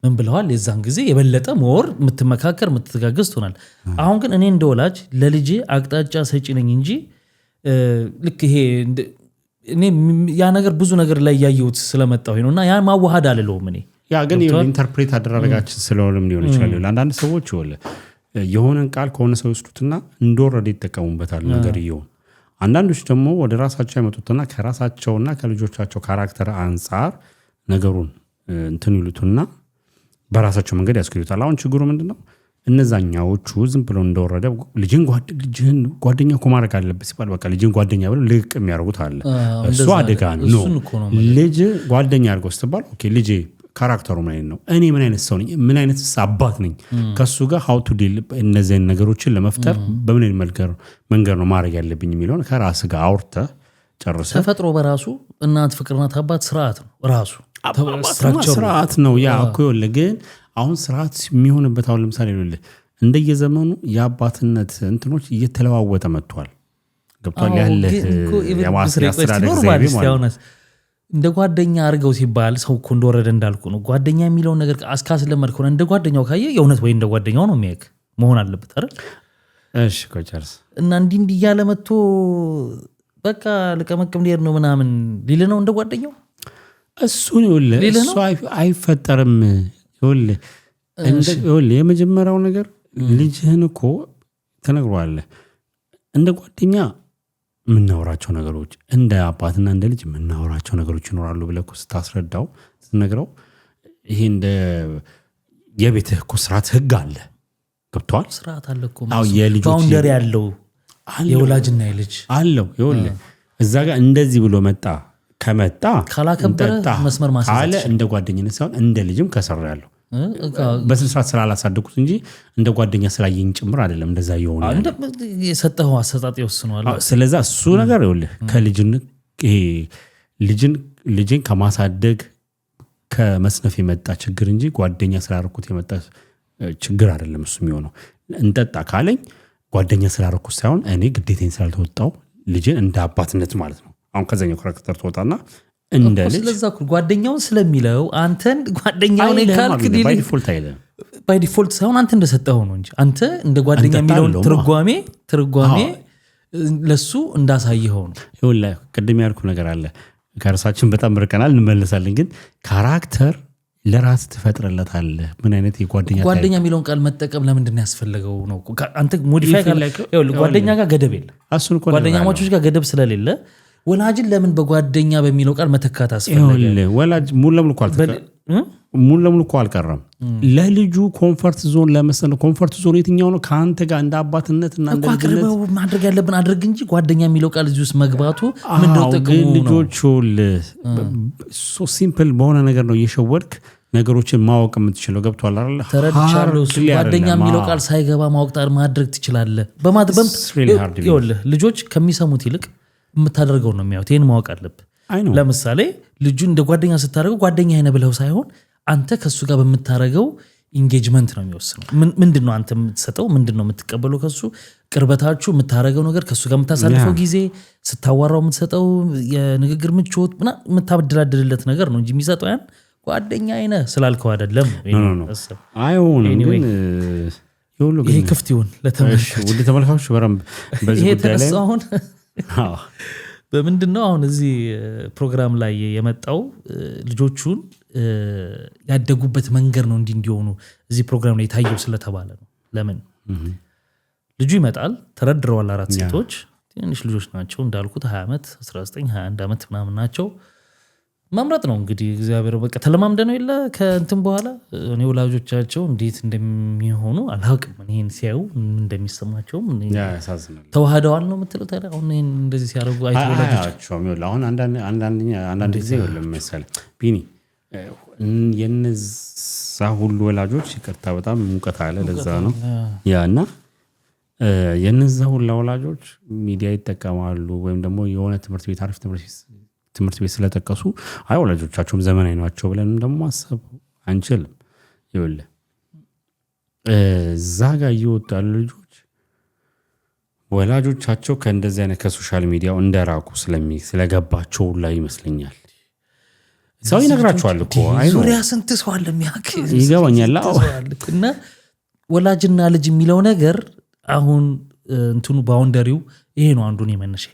ምን ብለዋል። የዛን ጊዜ የበለጠ ሞር የምትመካከር የምትጋገዝ ትሆናል። አሁን ግን እኔ እንደ ወላጅ ለልጄ አቅጣጫ ሰጪ ነኝ እንጂ ልክ ይሄ እኔ ያ ነገር ብዙ ነገር ላይ ያየሁት ስለመጣሁ ነውና ያ ማዋሃድ አልለውም እኔ ያ ግን ኢንተርፕሬት አደረጋችን ስለሆነም ሊሆን ይችላል። አንዳንድ ሰዎች የሆነን ቃል ከሆነ ሰው ይወስዱትና እንደወረደ ይጠቀሙበታል ነገር ይሁን። አንዳንዶች ደግሞ ወደ ራሳቸው ያመጡትና ከራሳቸውና ከልጆቻቸው ካራክተር አንፃር ነገሩን እንትን ይሉትና በራሳቸው መንገድ ያስከዩታል። አሁን ችግሩ ምንድነው? እነዛኛዎቹ ዝም ብለው እንደወረደ ልጅን ጓደኛ እኮ ማድረግ አለበት ሲባል በቃ ልጅን ጓደኛ ብለው ልቅ የሚያደርጉት አለ። እሱ አደጋ ነው። ልጅ ጓደኛ አድርገው ስትባል ኦኬ ልጄ ካራክተሩ ምን አይነት ነው? እኔ ምን አይነት ሰው ነኝ? ምን አይነት አባት ነኝ? ከሱ ጋር how to deal እነዚህን ነገሮችን ለመፍጠር በምን አይነት መንገድ ነው ማድረግ ያለብኝ የሚለውን ከራስ ጋር አውርተህ ጨርሰህ። ተፈጥሮ በራሱ እናት ፍቅርናት አባት ስርዓት ነው ራሱ ስርዓት ነው። ያ እኮ ይኸውልህ ግን አሁን ስርዓት የሚሆንበት አሁን ለምሳሌ ይኸውልህ እንደየዘመኑ የአባትነት እንትኖች እየተለዋወጠ መጥቷል። ገብቷል ያለህ የማስተዳደግ ዘይቤ ማለት እንደ ጓደኛ አድርገው ሲባል ሰው እኮ እንደወረደ እንዳልኩ ነው። ጓደኛ የሚለውን ነገር አስካስለመድከው እንደ ጓደኛው ካየ የእውነት ወይ እንደ ጓደኛው ነው የሚያውቅ መሆን አለበት አይደል? እሺ ኮቸርስ እና እንዲህ እያለ መጥቶ በቃ ልቀመቅም ሊሄድ ነው ምናምን ሊል ነው እንደ ጓደኛው። እሱን ይኸውልህ እሱ አይፈጠርም። ይኸውልህ የመጀመሪያው ነገር ልጅህን እኮ ተነግሯል። እንደ ጓደኛ የምናወራቸው ነገሮች እንደ አባትና እንደ ልጅ የምናወራቸው ነገሮች ይኖራሉ ብለህ እኮ ስታስረዳው ስትነግረው ይሄ እንደ የቤትህ እኮ ስርዓት ህግ አለ። ገብቶሃል? ስርዓት አለ እኮ ባውንደሪ ያለው የወላጅና የልጅ አለው። ይኸውልህ እዛ ጋር እንደዚህ ብሎ መጣ ከመጣ ካላከበረ መስመር ማሳየት ካለ እንደ ጓደኝነት ሳይሆን እንደ ልጅም ከሰራ ያለው በስንት ስላላሳደኩት እንጂ እንደ ጓደኛ ስላየኝ ጭምር አይደለም እንደዛ ይሆን የሰጠው አሰጣጥ ይወስነዋል። ስለዛ እሱ ነገር ይኸውልህ ከልጅነት ይሄ ልጅን ከማሳደግ ከመስነፍ የመጣ ችግር እንጂ ጓደኛ ስላደረኩት የመጣ ችግር አይደለም። እሱ የሚሆነው እንጠጣ ካለኝ ጓደኛ ስላደረኩት ሳይሆን እኔ ግዴታዬን ስላልተወጣው ልጅን እንደ አባትነት ማለት ነው። አሁን ከዛኛው ካራክተር ተወጣና እንደ ልጅ ስለዛ ጓደኛውን ስለሚለው አንተን ጓደኛውን ካልክ ባይ ዲፎልት ሳይሆን አንተ እንደሰጠው ነው እንጂ አንተ እንደ ጓደኛ የሚለውን ትርጓሜ ለሱ እንዳሳየው ነው። ይኸውልህ ቅድም ያልኩ ነገር አለ ከራሳችን በጣም ርቀናል እንመለሳለን። ግን ካራክተር ለራስ ትፈጥረለታለህ። ምን አይነት ጓደኛ የሚለውን ቃል መጠቀም ለምንድን ያስፈልገው ነው? አንተ ሞዲፋይ ጓደኛ ጋር ገደብ የለ ጓደኛሞች ጋር ገደብ ስለሌለ ወላጅን ለምን በጓደኛ በሚለው ቃል መተካት አስፈለገ? ወላጅ ሙሉ ለሙሉ እኮ አልቀረም። ለልጁ ኮምፈርት ዞን ለመሰለ ኮምፈርት ዞን የትኛው ነው? ከአንተ ጋር እንደ አባትነትና እንደ ልጅነት ማድረግ ያለብን አድርግ እንጂ ጓደኛ የሚለው ቃል እዚህ ውስጥ መግባቱ ምንድነው ጥቅሙ ነው? ልጆቹ ሶ ሲምፕል በሆነ ነገር ነው እየሸወድክ ነገሮችን ማወቅ የምትችለው። ገብቷል አይደል? ተረድቻለሁ። ጓደኛ የሚለው ቃል ሳይገባ ማወቅ ማድረግ ትችላለህ። ልጆች ከሚሰሙት ይልቅ የምታደርገው ነው የሚያዩት። ይህን ማወቅ አለብህ። ለምሳሌ ልጁ እንደ ጓደኛ ስታደርገው ጓደኛ አይነ ብለው ሳይሆን አንተ ከሱ ጋር በምታደርገው ኢንጌጅመንት ነው የሚወስነው። ምንድነው አንተ የምትሰጠው? ምንድነው የምትቀበለው ከሱ? ቅርበታችሁ፣ የምታደርገው ነገር፣ ከሱ ጋር የምታሳልፈው ጊዜ፣ ስታዋራው የምትሰጠው የንግግር ምቾት፣ የምታበድላድልለት ነገር ነው እንጂ የሚሰጠው ያን ጓደኛ አይነ ስላልከው አይደለም። ይሄ ክፍት ይሁን ለተመልካቾች በረም በዚህ ጉዳይ ላይ አሁን በምንድነው አሁን እዚህ ፕሮግራም ላይ የመጣው ልጆቹን ያደጉበት መንገድ ነው እንዲሆኑ እዚህ ፕሮግራም ላይ ታየው ስለተባለ ነው። ለምን ልጁ ይመጣል፣ ተረድረዋል። 4 ሴቶች ትንሽ ልጆች ናቸው እንዳልኩት 20 ዓመት 19 21 ዓመት ምናምን ናቸው። መምረጥ ነው እንግዲህ እግዚአብሔር በቃ ተለማምደ ነው የለ ከእንትን በኋላ እኔ ወላጆቻቸው እንዴት እንደሚሆኑ አላውቅም። እኔን ሲያዩ እንደሚሰማቸውም ተዋህደዋል ነው የምትለው ታዲያ። አሁን ይሄን እንደዚህ ሲያደርጉ አይተወላጆቻቸው አሁን አንዳንድ ጊዜ የለም መሰለህ ቢኒ የነዛ ሁሉ ወላጆች ይቅርታ በጣም ሙቀት አለ ለዛ ነው ያና የነዛ ሁሉ ወላጆች ሚዲያ ይጠቀማሉ ወይም ደግሞ የሆነ ትምህርት ቤት አሪፍ ትምህርት ቤት ስለተቀሱ አይ ወላጆቻቸውም ዘመናዊ ናቸው ብለን ደግሞ ማሰብ አንችልም። ይኸውልህ እዛ ጋር እየወጡ ያሉ ልጆች ወላጆቻቸው ከእንደዚህ አይነት ከሶሻል ሚዲያው እንደራቁ ስለገባቸው ላይ ይመስለኛል። ሰው ይነግራቸዋል እኮ ዙሪያ ስንት ሰው አለ የሚያውቅ ይገባኛል። እና ወላጅና ልጅ የሚለው ነገር አሁን እንትኑ ባውንደሪው ይሄ ነው። አንዱን የመነሻ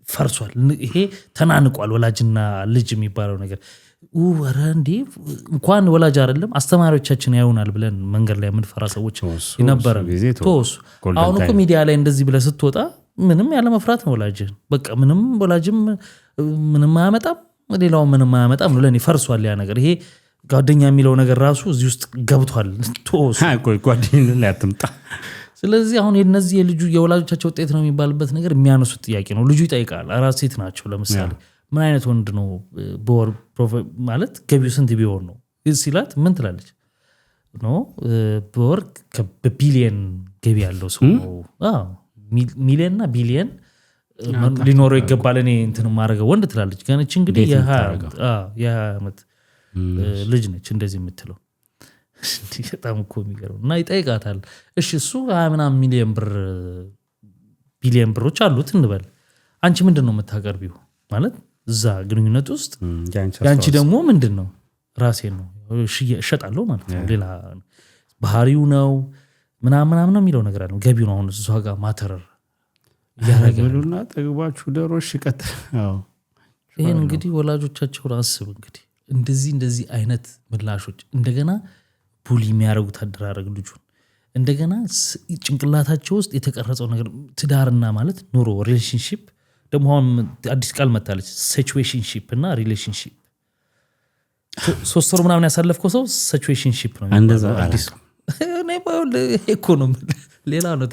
ፈርሷል። ይሄ ተናንቋል። ወላጅና ልጅ የሚባለው ነገር ወረ እንዴ እንኳን ወላጅ አይደለም አስተማሪዎቻችን ያዩናል ብለን መንገድ ላይ የምንፈራ ሰዎች ነበር። አሁን እኮ ሚዲያ ላይ እንደዚህ ብለህ ስትወጣ ምንም ያለ መፍራት ነው ወላጅን። በቃ ምንም ወላጅም ምንም አያመጣም፣ ሌላው ምንም አያመጣም ነው። ለኔ ፈርሷል ያ ነገር። ይሄ ጓደኛ የሚለው ነገር ራሱ እዚህ ውስጥ ገብቷል። ጓደኛ ላይ አትምጣ። ስለዚህ አሁን እነዚህ የልጁ የወላጆቻቸው ውጤት ነው የሚባልበት ነገር የሚያነሱት ጥያቄ ነው። ልጁ ይጠይቃል። 4 ሴት ናቸው። ለምሳሌ ምን አይነት ወንድ ነው በወር ማለት ገቢው ስንት ቢሆን ነው ሲላት ምን ትላለች? በወር በቢሊየን ገቢ ያለው ሰው ሚሊየንና ቢሊየን ሊኖረው ይገባል እኔ እንትን ማድረገው ወንድ ትላለች። ገነች እንግዲህ የ20 ዓመት ልጅ ነች እንደዚህ የምትለው። በጣም እኮ የሚገርም እና ይጠይቃታል። እሺ እሱ 20 ሚሊዮን ብር ቢሊየን ብሮች አሉት እንበል፣ አንቺ ምንድን ነው የምታቀርቢው? ማለት እዛ ግንኙነት ውስጥ ያንቺ ደግሞ ምንድን ነው? ራሴን ነው እሸጣለሁ ማለት ነው። ሌላ ባህሪው ነው ምናምን ነው የሚለው ነገር አለ። ገቢው ነው አሁን እሷ ጋር ማተረር ያረጋሉና ጠግባችሁ ደሮሽ ይቀጥ። ይሄን እንግዲህ ወላጆቻቸውን አስብ እንግዲህ እንደዚህ አይነት ምላሾች እንደገና ቡሊ የሚያደርጉት አደራረግ ልጁን እንደገና ጭንቅላታቸው ውስጥ የተቀረጸው ነገር ትዳርና ማለት ኑሮ ሪሌሽንሺፕ ደግሞ አሁን አዲስ ቃል መታለች ሲቹዌሽንሺፕ እና ሪሌሽንሺፕ 3 ወር ምናምን ያሳለፍከው ሰው ሲቹዌሽንሺፕ ነው እንደዛ አዲስ እኔ ባል ኢኮኖሚ ሌላ ነው።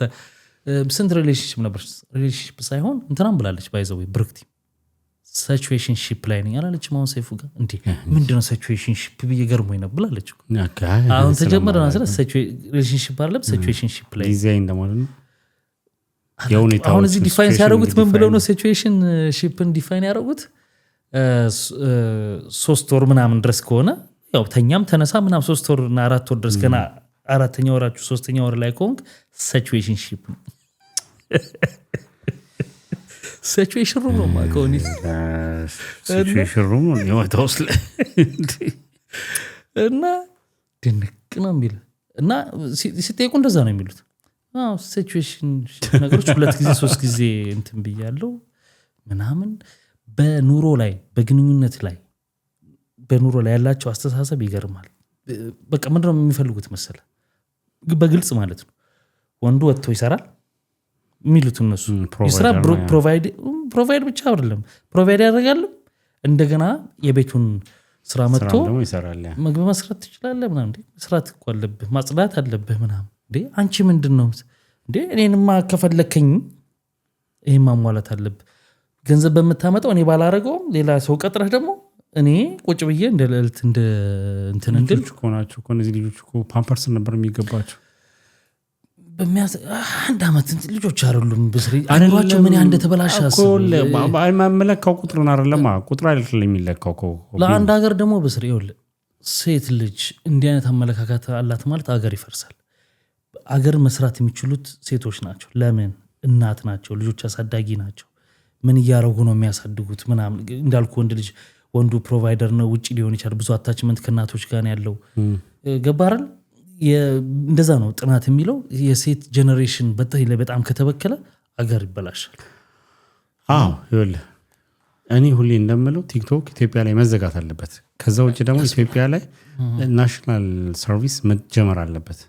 ስንት ሪሌሽንሺፕ ነበር? ሪሌሽንሺፕ ሳይሆን እንትናም ብላለች ባይዘው ብርክቲ ሲቹዌሽንሺፕ ላይ ነኝ አላለች ማሁን ሰይፉ ጋር እንዴ ምንድነው ሲቹዌሽንሺፕ ብዬ ገርሞኝ ነው ብላለች አሁን ተጀመረ ማለት ሪሌሽንሺፕ አይደለም ሲቹዌሽንሺፕ ላይ ዲዛይን እንደማለት ነው አሁን እዚህ ዲፋይን ሲያደርጉት ምን ብለው ነው ሲቹዌሽንሺፕን ዲፋይን ያደርጉት 3 ወር ምናምን ድረስ ከሆነ ያው ተኛም ተነሳ ምናምን 3 ወር እና 4 ወር ድረስ ገና 4ኛ ወራችሁ 3ኛ ወር ላይ ኮንክ ሲቹዌሽንሺፕ ሲቹዌሽን ሩም ነው ማቆኒ ሲቹዌሽን ሩም ነው የወጣውስ እና ድንቅ ነው የሚል እና ሲጠይቁ እንደዛ ነው የሚሉት ሲቹዌሽን ነገሮች 2 ጊዜ 3 ጊዜ እንትን ብያለሁ ምናምን በኑሮ ላይ በግንኙነት ላይ በኑሮ ላይ ያላቸው አስተሳሰብ ይገርማል በቃ ምንድነው የሚፈልጉት መሰለ በግልጽ ማለት ነው ወንዱ ወጥቶ ይሰራል የሚሉት እነሱ ይስራ ፕሮቫይድ ብቻ አይደለም ፕሮቫይድ ያደርጋል እንደገና የቤቱን ስራ መጥቶ ምግብ መስራት ትችላለህ ምናምን መስራት እኮ አለብህ ማጽዳት አለብህ ምናምን እንዴ አንቺ ምንድነው እንዴ እኔንማ ከፈለከኝ ይሄን ማሟላት አለብህ ገንዘብ በመታመጣው እኔ ባላረገውም ሌላ ሰው ቀጥረህ ደግሞ እኔ ቁጭ ብዬ እንደ ለልት እንደ እንትን እንድል ኮናቸው ኮነዚህ ልጆች እኮ ፓምፐርስ ነበር የሚገባቸው በሚያስ አንድ አመት ልጆች አይደሉም ብስሪ አይኗቸው ምን ያንደ ተበላሻስ ማመለካው ቁጥሩን አይደለም ቁጥሩ አይደለም የሚለካው ለአንድ ሀገር ደግሞ ብስሪ ይወል ሴት ልጅ እንዲህ አይነት አመለካከት አላት ማለት ሀገር ይፈርሳል ሀገር መስራት የሚችሉት ሴቶች ናቸው ለምን እናት ናቸው ልጆች አሳዳጊ ናቸው ምን ያያረጉ ነው የሚያሳድጉት ምናምን እንዳልኩ ወንዱ ፕሮቫይደር ነው ውጪ ሊሆን ይችላል ብዙ አታችመንት ከናቶች ጋር ያለው ገባራል እንደዛ ነው ጥናት የሚለው የሴት ጄነሬሽን በጣም ከተበከለ አገር ይበላሻል ይወል እኔ ሁሌ እንደምለው ቲክቶክ ኢትዮጵያ ላይ መዘጋት አለበት ከዛ ውጪ ደግሞ ኢትዮጵያ ላይ ናሽናል ሰርቪስ መጀመር አለበት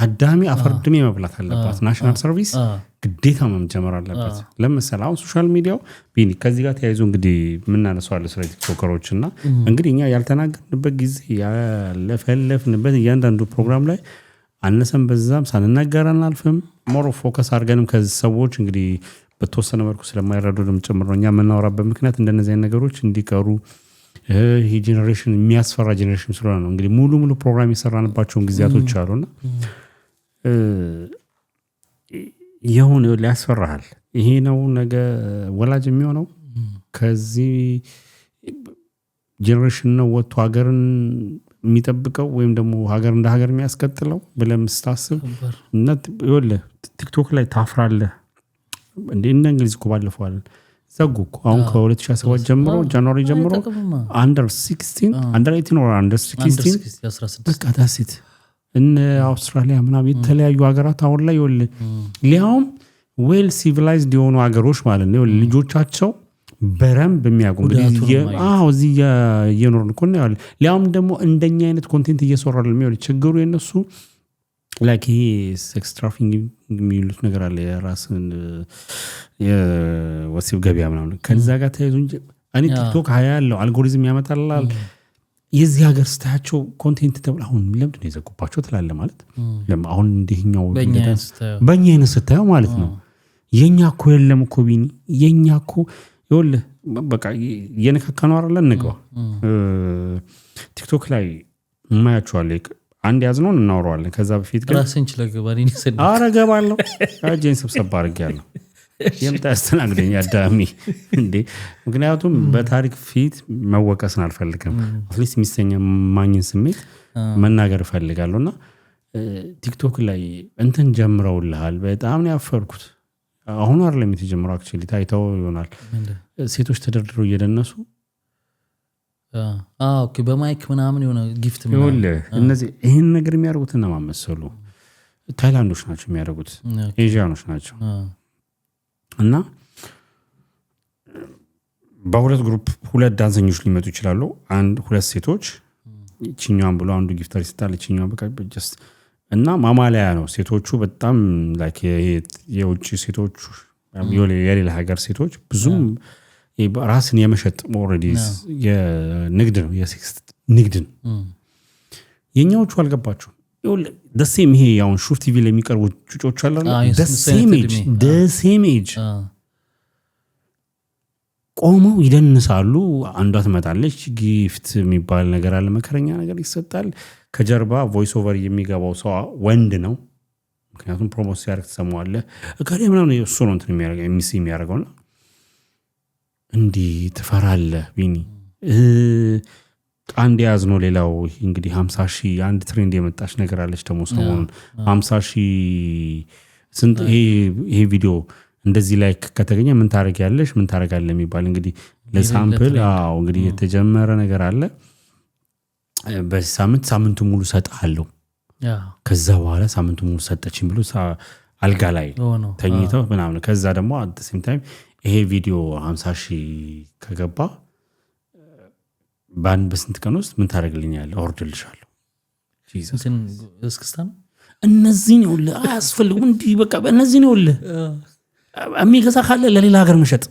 አዳሚ አፈርድሜ መብላት አለባት ናሽናል ሰርቪስ ግዴታ መጀመር አለበት ለምሳሌ አሁን ሶሻል ሚዲያው ቢኒ ከዚህ ጋር ተያይዞ እንግዲህ ምናነሳው አለ ስለ ቲክቶከሮችና እንግዲህ እኛ ያልተናገርንበት ጊዜ ያለፈለፍንበት እያንዳንዱ ፕሮግራም ላይ አነሰን በዛም ሳንናገራን አልፈም ሞር ፎከስ አድርገንም ከዚህ ሰዎች እንግዲህ በተወሰነ መልኩ ስለማይረዱንም ጭምር ነው እኛ የምናወራበት ምክንያት እንደነዚህ ነገሮች እንዲቀሩ ይሄ ጄነሬሽን የሚያስፈራ ጄነሬሽን ስለሆነ ነው እንግዲህ ሙሉ ፕሮግራም የሰራንባቸውን ጊዜያቶች አሉና የሆነ ሊያስፈራሃል ይሄ ነው ነገ ወላጅ የሚሆነው ከዚህ ጄነሬሽን ነው ወጥቶ ሀገርን የሚጠብቀው ወይም ደግሞ ሀገር እንደ ሀገር የሚያስቀጥለው ብለም ስታስብ እና ይወለ ቲክቶክ ላይ ታፍራለህ እንደ እንግሊዝ እኮ ባለፈዋል ዘጉኩ አሁን ከ2017 ጀምሮ ጃንዋሪ ጀምሮ under 16 under 18 or under 16 በቃ ታሲት እነ አውስትራሊያ ምናምን የተለያዩ ሀገራት አሁን ላይ ይወል ሊያውም ዌል ሲቪላይዝድ የሆኑ ሀገሮች ማለት ነው ልጆቻቸው በረምብ የሚያውቁ እንግዲህ እዚህ እየኖርን እኮ ነው ያለ ሊያውም ደግሞ እንደኛ አይነት ኮንቴንት እየሰራሉ የሚሆን ችግሩ የነሱ ላይክ ሴክስ ትራፊኪንግ የሚሉት ነገር አለ የራስን የወሲብ ገበያ ምናምን ከዛ ጋር ተያይዞ እንጂ እኔ ቲክቶክ ያለው አልጎሪዝም ያመጣላል የዚህ ሀገር ስታያቸው ኮንቴንት ተብሎ አሁን ለምንድን ነው የዘጉባቸው ትላለህ ማለት አሁን እንደኛው በእኛ አይነት ስታየው ማለት ነው የኛ እኮ የለም እኮ ቢኒ የኛ እኮ ይኸውልህ በቃ የነካካ ነው አይደል እንግባ ቲክቶክ ላይ ማያቸዋለሁ አንድ ያዝነውን እናወራዋለን ከዛ በፊት ግን ራስን ይችላል አረጋባለሁ አጀን ስብሰባ አድርጌያለሁ የምታስተናግደኝ አዳሚ እንዴ ምክንያቱም በታሪክ ፊት መወቀስን አልፈልግም አትሊስት የሚሰኛ ማግኘት ስሜት መናገር እፈልጋለሁና ቲክቶክ ላይ እንትን ጀምረውልሃል በጣም ነው ያፈርኩት አሁን አይደለም የተጀመረው አክቹሊ ታይታው ይሆናል ሴቶች ተደርድረው እየደነሱ ኦኬ በማይክ ምናምን የሆነ ጊፍት ምናምን እነዚህ ይሄን ነገር የሚያደርጉት እና ማመሰሉ ታይላንዶች ናቸው የሚያደርጉት ኤዥያኖች ናቸው እና በሁለት ግሩፕ ሁለት ዳንሰኞች ሊመጡ ይችላሉ አንድ ሁለት ሴቶች እቺኛዋን ብሎ አንዱ ጊፍተር ይስጣል እቺኛዋ በቃ ጀስት እና ማማለያ ነው ሴቶቹ በጣም ላይክ የውጭ ሴቶች የሌላ ሀገር ሴቶች ብዙም ራስን የመሸጥ ኦልሬዲ የንግድ ነው የሴክስ ንግድ ነው የኛዎቹ አልገባቸው ደሴም ይሄ ያውን ሹፍ ቲቪ ላይ የሚቀርቡ ጩጮች አሉ ደሴም ኤጅ ቆመው ይደንሳሉ። አንዷ ትመጣለች፣ ጊፍት የሚባል ነገር አለ፣ መከረኛ ነገር ይሰጣል። ከጀርባ ቮይስ ኦቨር የሚገባው ሰው ወንድ ነው። ምክንያቱም ፕሮሞት ሲያደርግ ትሰማዋለህ። እከሌ ምናምን እሱ ነው እንትን የሚያደርገውና እንዲህ ትፈራለህ ቢኒ። አንድ ያዝ ነው። ሌላው እንግዲህ 50,000 አንድ ትሬንድ የመጣች ነገር አለች ደግሞ ሰሞኑን 50,000 ስንት ይሄ ቪዲዮ እንደዚህ ላይ ከተገኘ ምን ታረጋለሽ ምን ታረጋለህ የሚባል እንግዲህ ለሳምፕል እንግዲህ የተጀመረ ነገር አለ። በዚህ ሳምንቱ ሙሉ ሰጣለሁ ከዛ በኋላ ሳምንቱ ሙሉ ሰጠችኝ ብሎ አልጋ ላይ ተኝተው ምናምን ከዛ ደግሞ at the same time ይሄ ቪዲዮ 50,000 ከገባ በስንት ቀን ውስጥ ምን ታረጋግልኛለህ ኦርደርልሻለሁ ጂሰስ እስክስታን እነዚህ ነው አያስፈልጉም እንዲህ በቃ እነዚህ ነው የሚገዛ ካለ ለሌላ ሀገር መሸጥ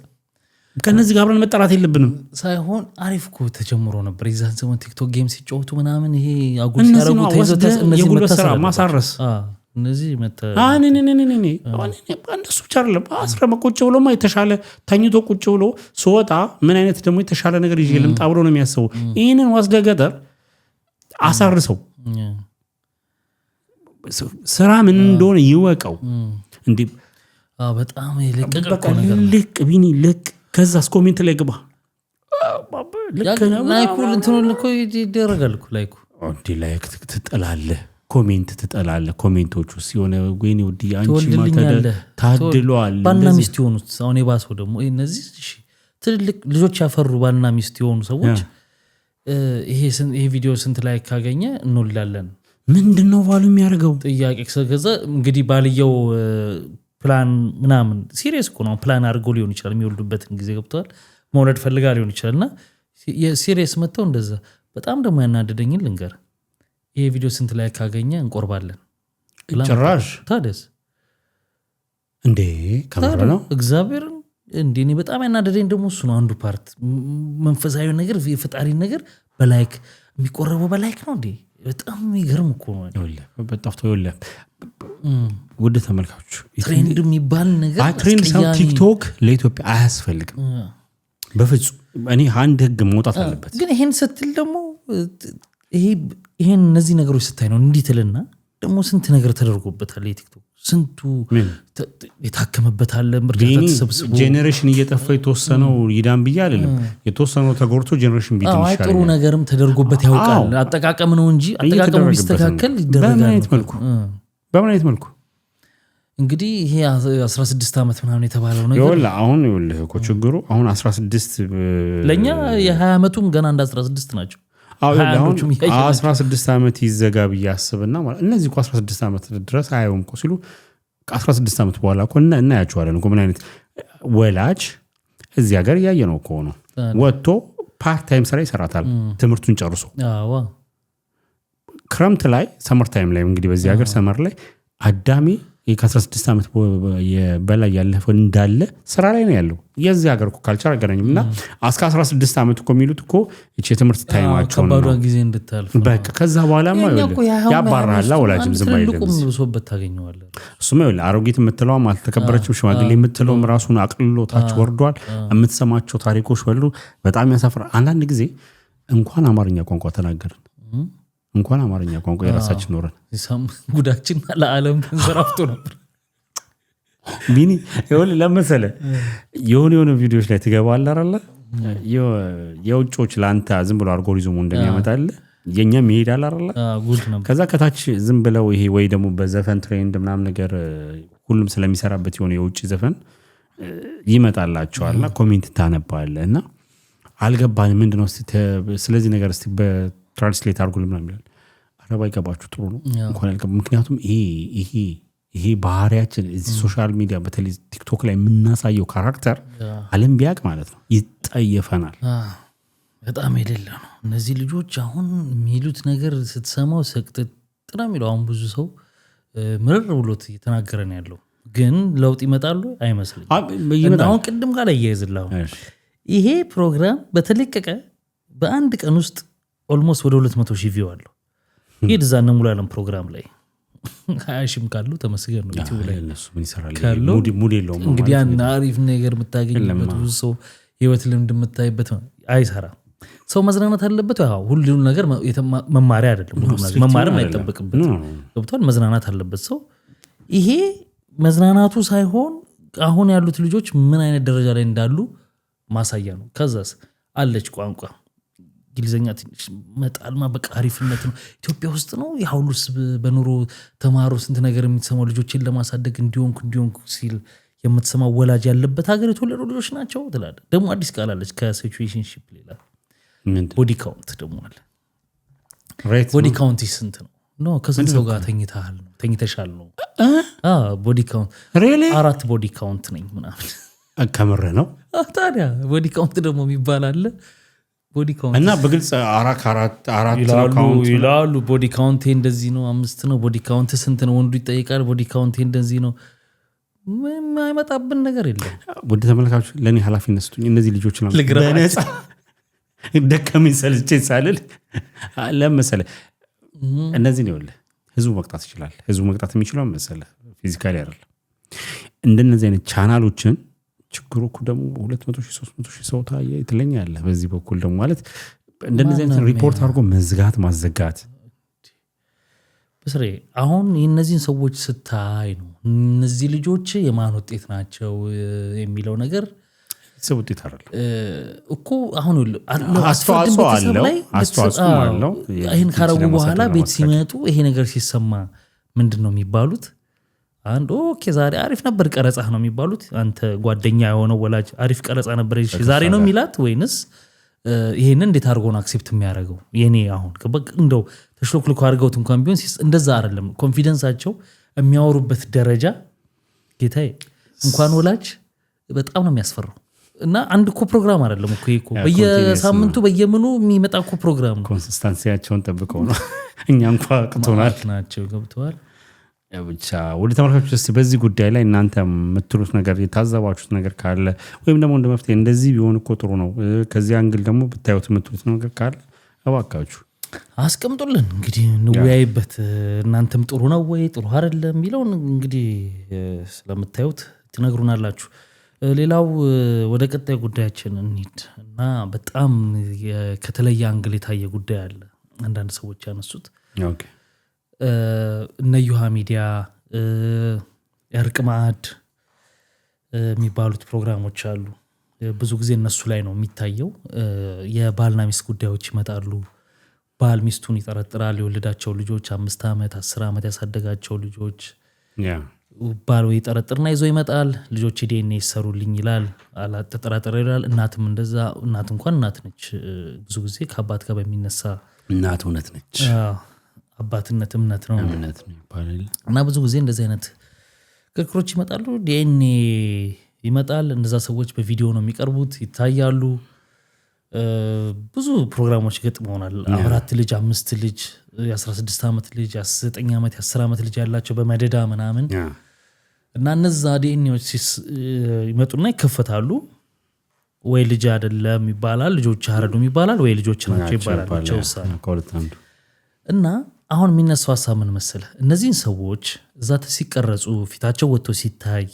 ከነዚህ ጋር አብረን መጠራት የለብንም ሳይሆን አሪፍ እኮ ተጀምሮ ነበር። የዛን ዘመን ቲክቶክ ጌም ሲጫወቱ ምናምን ይሄ አጉል ሲያረጉ ተይዘው እነዚህ መተሰራ ማሳረስ እነዚህ እንደሱ ብቻ አይደለም። አስረ መቆጭ ብሎማ የተሻለ ተኝቶ ቁጭ ብሎ ሲወጣ ምን አይነት ደግሞ የተሻለ ነገር ይዤ ልምጣ ብሎ ነው የሚያስበው። ይህንን ወስደ ገጠር አሳርሰው ስራ ምን እንደሆነ ይወቀው። እንዲህ በጣም ይለቀቀ ነገር ልቅ ቢኒ ልቅ ከዛስ ኮሜንት ላይ ግባ ላይኩ እንትኑን እኮ ይደረጋል እኮ ላይኩ ላይክ ትጠላለህ፣ ኮሜንት ትጠላለህ። ኮሜንቶቹ ሲሆነ ወይኔ ውዲ አንቺ ማተደ ታድሏል። ባልና ሚስት የሆኑት አሁን የባሰው ደግሞ እነዚህ ትልልቅ ልጆች ያፈሩ ባልና ሚስት የሆኑ ሰዎች ይሄ ቪዲዮ ስንት ላይ ካገኘ እንውላለን ምንድነው ባሉ የሚያደርገው ጥያቄ ከዛ እንግዲህ ባልየው ፕላን ምናምን ሲሪየስ እኮ ነው ፕላን አድርጎ ሊሆን ይችላል። የሚወልዱበትን ጊዜ ገብቷል መውለድ ፈልጋ ሊሆን ይችላልና ሲሪየስ መተው እንደዛ። በጣም ደግሞ ያናደደኝ ልንገር ይሄ ቪዲዮ ስንት ላይ ካገኘ እንቆርባለን ጭራሽ ታደስ እንዴ ከመረ ነው እግዚአብሔር እንዴ እኔ በጣም ያናደደኝ ደግሞ እሱ ነው። አንዱ ፓርት መንፈሳዊ ነገር የፈጣሪ ነገር በላይክ የሚቆረበው በላይክ ነው እንዴ በጣም ይገርም እኮ ነው። በጣም ተወለ ወደ ተመልካቾች ትሬንድ የሚባል ነገር ትሬንድ ሳይሆን ቲክቶክ ለኢትዮጵያ አያስፈልግም በፍጹም። እኔ አንድ ህግ መውጣት አለበት። ግን ይሄን ስትል ደግሞ ይሄን እነዚህ ነገሮች ስታይ ነው እንዲትልና ደግሞ ስንት ነገር ተደርጎበታል። የቲክቶክ ስንቱ የታከመበታል ምርጫታ ተሰብስቦ ጄኔሬሽን እየጠፋ የተወሰነው ይዳን ብዬ አይደለም የተወሰነው ተጎርቶ ጄኔሬሽን ቢት ይሻላል። ጥሩ ነገርም ተደርጎበት ያውቃል። አጠቃቀም ነው እንጂ አጠቃቀሙ ቢስተካከል ይደረጋል። በምን አይነት መልኩ እንግዲህ ይሄ 16 ዓመት ምናምን የተባለው ነገር ይወላ አሁን ይወልህ እኮ ችግሩ አሁን 16 ለኛ የ20 ዓመቱም ገና እንደ 16 ናቸው። አሁን 16 ዓመት ይዘጋብ ያስብና ማለት እነዚህ እኮ 16 ዓመት ድረስ አያዩም እኮ ሲሉ 16 ዓመት በኋላ እኮ እናያቸዋለን እኮ ምን አይነት ወላጅ እዚህ ሀገር ያየ ነው እኮ ነው ወጥቶ ፓርት ታይም ስራ ይሰራታል ትምህርቱን ጨርሶ። ክረምት ላይ ሰመር ታይም ላይ እንግዲህ በዚህ ሀገር ሰመር ላይ አዳሚ ከ16 ዓመት በላይ ያለፈው እንዳለ ስራ ላይ ነው ያለው። የዚህ ሀገር እኮ ካልቸር አገናኝምና እስከ 16 ዓመት እኮ የሚሉት እኮ እቺ ትምህርት ታይማቸው ነው ከባዱ ጊዜ እንድታልፍ በቃ ከዛ በኋላማ ያባራላ ወላጅም ዝም ባይደም ብሶበት ታገኘዋለህ። እሱማ ይኸውልህ አሮጊት የምትለውም አልተከበረችም፣ ሽማግሌ የምትለውም ራሱን አቅልሎታች ወርዷል። የምትሰማቸው ታሪኮች በሉ በጣም ያሳፍራል። አንዳንድ ጊዜ እንኳን አማርኛ ቋንቋ ተናገርን እንኳን አማርኛ ቋንቋ የራሳችን ኖረን ጉዳችን ለዓለም ተንሰራፍቶ ነበር። ቢኒ ይኸውልህ ለመሰለ የሆነ ቪዲዮዎች ላይ ትገባለህ አይደለ የውጮች ለአንተ ዝም ብሎ አልጎሪዝሙ እንደሚያመጣልህ የኛም ይሄዳል አይደለ ከዛ ከታች ዝም ብለው ይሄ ወይ ደግሞ በዘፈን ትሬንድ ምናምን ነገር ሁሉም ስለሚሰራበት የሆነ የውጭ ዘፈን ይመጣላቸዋልና ኮሜንት ታነባለህ እና አልገባንም ምንድነው ስለዚህ ነገር እስቲ ትራንስሌት አድርጉልኝ ምናምን ይላል። አረባ ይገባችሁ ጥሩ ነው እንኳን ያልከም ምክንያቱም ይሄ ባህሪያችን እዚህ ሶሻል ሚዲያ በተለይ ቲክቶክ ላይ የምናሳየው ካራክተር ዓለም ቢያቅ ማለት ነው ይጠየፈናል። በጣም የሌለ ነው። እነዚህ ልጆች አሁን የሚሉት ነገር ስትሰማው ሰቅጥጥ ነው የሚለው። አሁን ብዙ ሰው ምርር ብሎት እየተናገረ ነው ያለው። ግን ለውጥ ይመጣሉ አይመስልኝም። አሁን ቅድም ጋር እያይዝልህ ይሄ ፕሮግራም በተለቀቀ በአንድ ቀን ውስጥ ኦልሞስት ወደ 200,000 ቪው አለው። ይሄ ዛና ሙሉ ዓለም ፕሮግራም ላይ 20,000 ካሉ ተመስገን ነው። ዩቲዩብ ላይ እነሱ ምን ይሰራሉ ሙድ የለውም። እንግዲህ ያን አሪፍ ነገር የምታገኝበት ብዙ ሰው ህይወት ልምድ የምታይበት አይሰራም። ሰው መዝናናት አለበት። ሁሉም ነገር መማሪያ አይደለም፣ መማርም አይጠበቅበት። ገብቷል። መዝናናት አለበት ሰው። ይሄ መዝናናቱ ሳይሆን አሁን ያሉት ልጆች ምን አይነት ደረጃ ላይ እንዳሉ ማሳያ ነው። ከዛስ አለች ቋንቋ እንግሊዝኛ ትንሽ መጣልማ በቃ አሪፍነት ነው። ኢትዮጵያ ውስጥ ነው ያሁሉስ በኑሮ ተማሩ ስንት ነገር የምትሰማው ልጆችን ለማሳደግ እንዲሆንኩ ሲል የምትሰማው ወላጅ ያለበት ሀገር የተወለዱ ልጆች ናቸው ትላለህ። ደግሞ አዲስ ቃል አለች ከሲቹዌሽንሺፕ ሌላ ቦዲ ካውንት ደግሞ አለ። ቦዲ ካውንት ስንት ነው? ኖ ከስንት ሰው ጋር ተኝተሻል ነው። ቦዲ ካውንት 4 ቦዲ ካውንት ነኝ ምናምን ከምር ነው። ታዲያ ቦዲ ካውንት ደግሞ የሚባል አለ። ቦዲ ካውንት እና በግልጽ 4 ይላሉ። ቦዲ ካውንት እንደዚህ ነው 5 ነው። ቦዲ ካውንት ስንት ነው? ወንዱ ይጠይቃል። ቦዲ ካውንት እንደዚህ ነው። ምንም አይመጣብን ነገር የለም። ወደ ተመልካቾች ለእኔ ኃላፊነት ስጡኝ። እነዚህ ልጆች በነፃ ደከመኝ ሰልቼ ሳልል ለመሰለህ እነዚህ ነው ያለ ህዝቡ መቅጣት ይችላል። ህዝቡ መቅጣት የሚችለው መሰለህ ፊዚካሊ አይደለም። እንደነዚህ አይነት ቻናሎችን ችግሩ እኮ ደግሞ 200,000 300,000 ሰው ታየ ትለኛለህ። በዚህ በኩል ደግሞ ማለት እንደነዚህ አይነት ሪፖርት አድርጎ መዝጋት ማዘጋት በስሬ አሁን የእነዚህን ሰዎች ስታይ ነው እነዚህ ልጆች የማን ውጤት ናቸው የሚለው ነገር ሰው ውጤት አይደለም እኮ አሁን አስተዋጽኦ አለው። ይሄን ካረጉ በኋላ ቤት ሲመጡ ይሄ ነገር ሲሰማ ምንድነው የሚባሉት? አንድ ኦኬ ዛሬ አሪፍ ነበር ቀረጻ ነው የሚባሉት። አንተ ጓደኛ የሆነው ወላጅ አሪፍ ቀረጻ ነበር ዛሬ ነው የሚላት ወይንስ ይሄንን እንዴት አድርጎ ነው አክሴፕት የሚያደርገው? የኔ አሁን እንደው ተሽሎክልኮ አድርገውት እንኳን ቢሆን እንደዛ አይደለም። ኮንፊደንሳቸው የሚያወሩበት ደረጃ ጌታዬ እንኳን ወላጅ በጣም ነው የሚያስፈራው። እና አንድ እኮ ፕሮግራም አይደለም እኮ በየሳምንቱ በየምኑ የሚመጣ እኮ ፕሮግራም ነው። ኮንሲስተንሲያቸውን ጠብቀው ነው እኛ እንኳን ቅቶናል ናቸው ገብተዋል። ብቻ ወደ ተመልካቾች በዚህ ጉዳይ ላይ እናንተ የምትሉት ነገር የታዘባችሁት ነገር ካለ ወይም ደግሞ እንደ መፍትሄ እንደዚህ ቢሆን እኮ ጥሩ ነው ከዚህ አንግል ደግሞ ብታዩት የምትሉት ነገር ካለ እባካችሁ አስቀምጡልን። እንግዲህ እንወያይበት። እናንተም ጥሩ ነው ወይ ጥሩ አይደለም የሚለውን እንግዲህ ስለምታዩት ትነግሩናላችሁ። ሌላው ወደ ቀጣይ ጉዳያችን እንሂድ እና በጣም ከተለየ አንግል የታየ ጉዳይ አለ። አንዳንድ ሰዎች ያነሱት እነ ዩሃ ሚዲያ የእርቅ ማዕድ የሚባሉት ፕሮግራሞች አሉ። ብዙ ጊዜ እነሱ ላይ ነው የሚታየው። የባልና ሚስት ጉዳዮች ይመጣሉ። ባል ሚስቱን ይጠረጥራል። የወለዳቸው ልጆች 5 ዓመት 10 ዓመት ያሳደጋቸው ልጆች ባል ወይ ጠረጥርና ይዞ ይመጣል። ልጆች ዲኤንኤ ይሰሩልኝ ይላል። አላጠራጠረ ይላል። እናትም እንደዛ። እናት እንኳን እናት ነች። ብዙ ጊዜ ከአባት ጋር በሚነሳ እናት እውነት ነች። አባትነት እምነት ነው ይባላል። እና ብዙ ጊዜ እንደዚህ አይነት ክርክሮች ይመጣሉ። ዲኤንኤ ይመጣል። እነዛ ሰዎች በቪዲዮ ነው የሚቀርቡት፣ ይታያሉ። ብዙ ፕሮግራሞች ገጥመውናል። 4 ልጅ 5 ልጅ የ16 ዓመት ልጅ 9 ዓመት 10 ዓመት ልጅ ያላቸው በመደዳ ምናምን እና እነዛ ዲኤንኤዎች ይመጡና ይከፈታሉ። ወይ ልጅ አይደለም ይባላል፣ ልጆች አረዱም ይባላል፣ ወይ ልጆች ናቸው ይባላል። እና አሁን የሚነሳው ሀሳብ ምን መሰለህ? እነዚህን ሰዎች እዛ ሲቀረጹ ፊታቸው ወጥቶ ሲታይ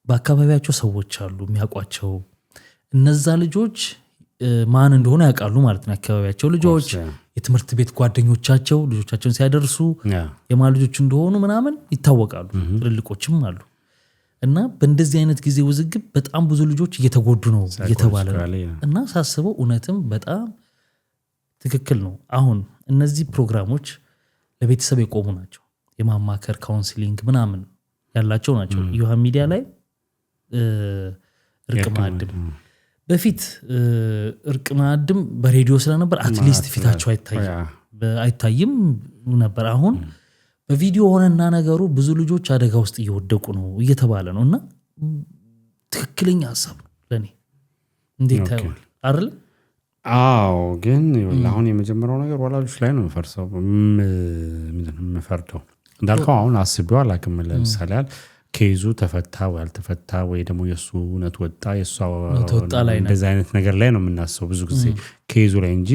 በአካባቢያቸው ሰዎች አሉ የሚያውቋቸው። እነዛ ልጆች ማን እንደሆነ ያውቃሉ ማለት ነው። አካባቢያቸው ልጆች፣ የትምህርት ቤት ጓደኞቻቸው ልጆቻቸውን ሲያደርሱ የማን ልጆች እንደሆኑ ምናምን ይታወቃሉ። ትልልቆችም አሉ። እና በእንደዚህ አይነት ጊዜ ውዝግብ በጣም ብዙ ልጆች እየተጎዱ ነው እየተባለ ነው። እና ሳስበው እውነትም በጣም ትክክል ነው። አሁን እነዚህ ፕሮግራሞች ለቤተሰብ የቆሙ ናቸው። የማማከር ካውንስሊንግ ምናምን ያላቸው ናቸው። ዩሃ ሚዲያ ላይ እርቅ ማዕድም በፊት እርቅ ማዕድም በሬዲዮ ስለነበር አትሊስት ፊታቸው አይታይም ነበር። አሁን በቪዲዮ ሆነና ነገሩ ብዙ ልጆች አደጋ ውስጥ እየወደቁ ነው እየተባለ ነው። እና ትክክለኛ ሀሳብ ነው ለእኔ። እንዴት ታየዋል? አይደል? አዎ። ግን አሁን የመጀመሪያው ነገር ወላጆች ላይ ነው የምፈርደው። እንዳልከው አሁን አስቤው አላውቅም። ለምሳሌ ኬዙ ተፈታ ወይ አልተፈታ ወይ ደግሞ የእሱ እውነት ወጣ የእሷ እንደዚህ አይነት ነገር ላይ ነው የምናስበው ብዙ ጊዜ ኬዙ ላይ እንጂ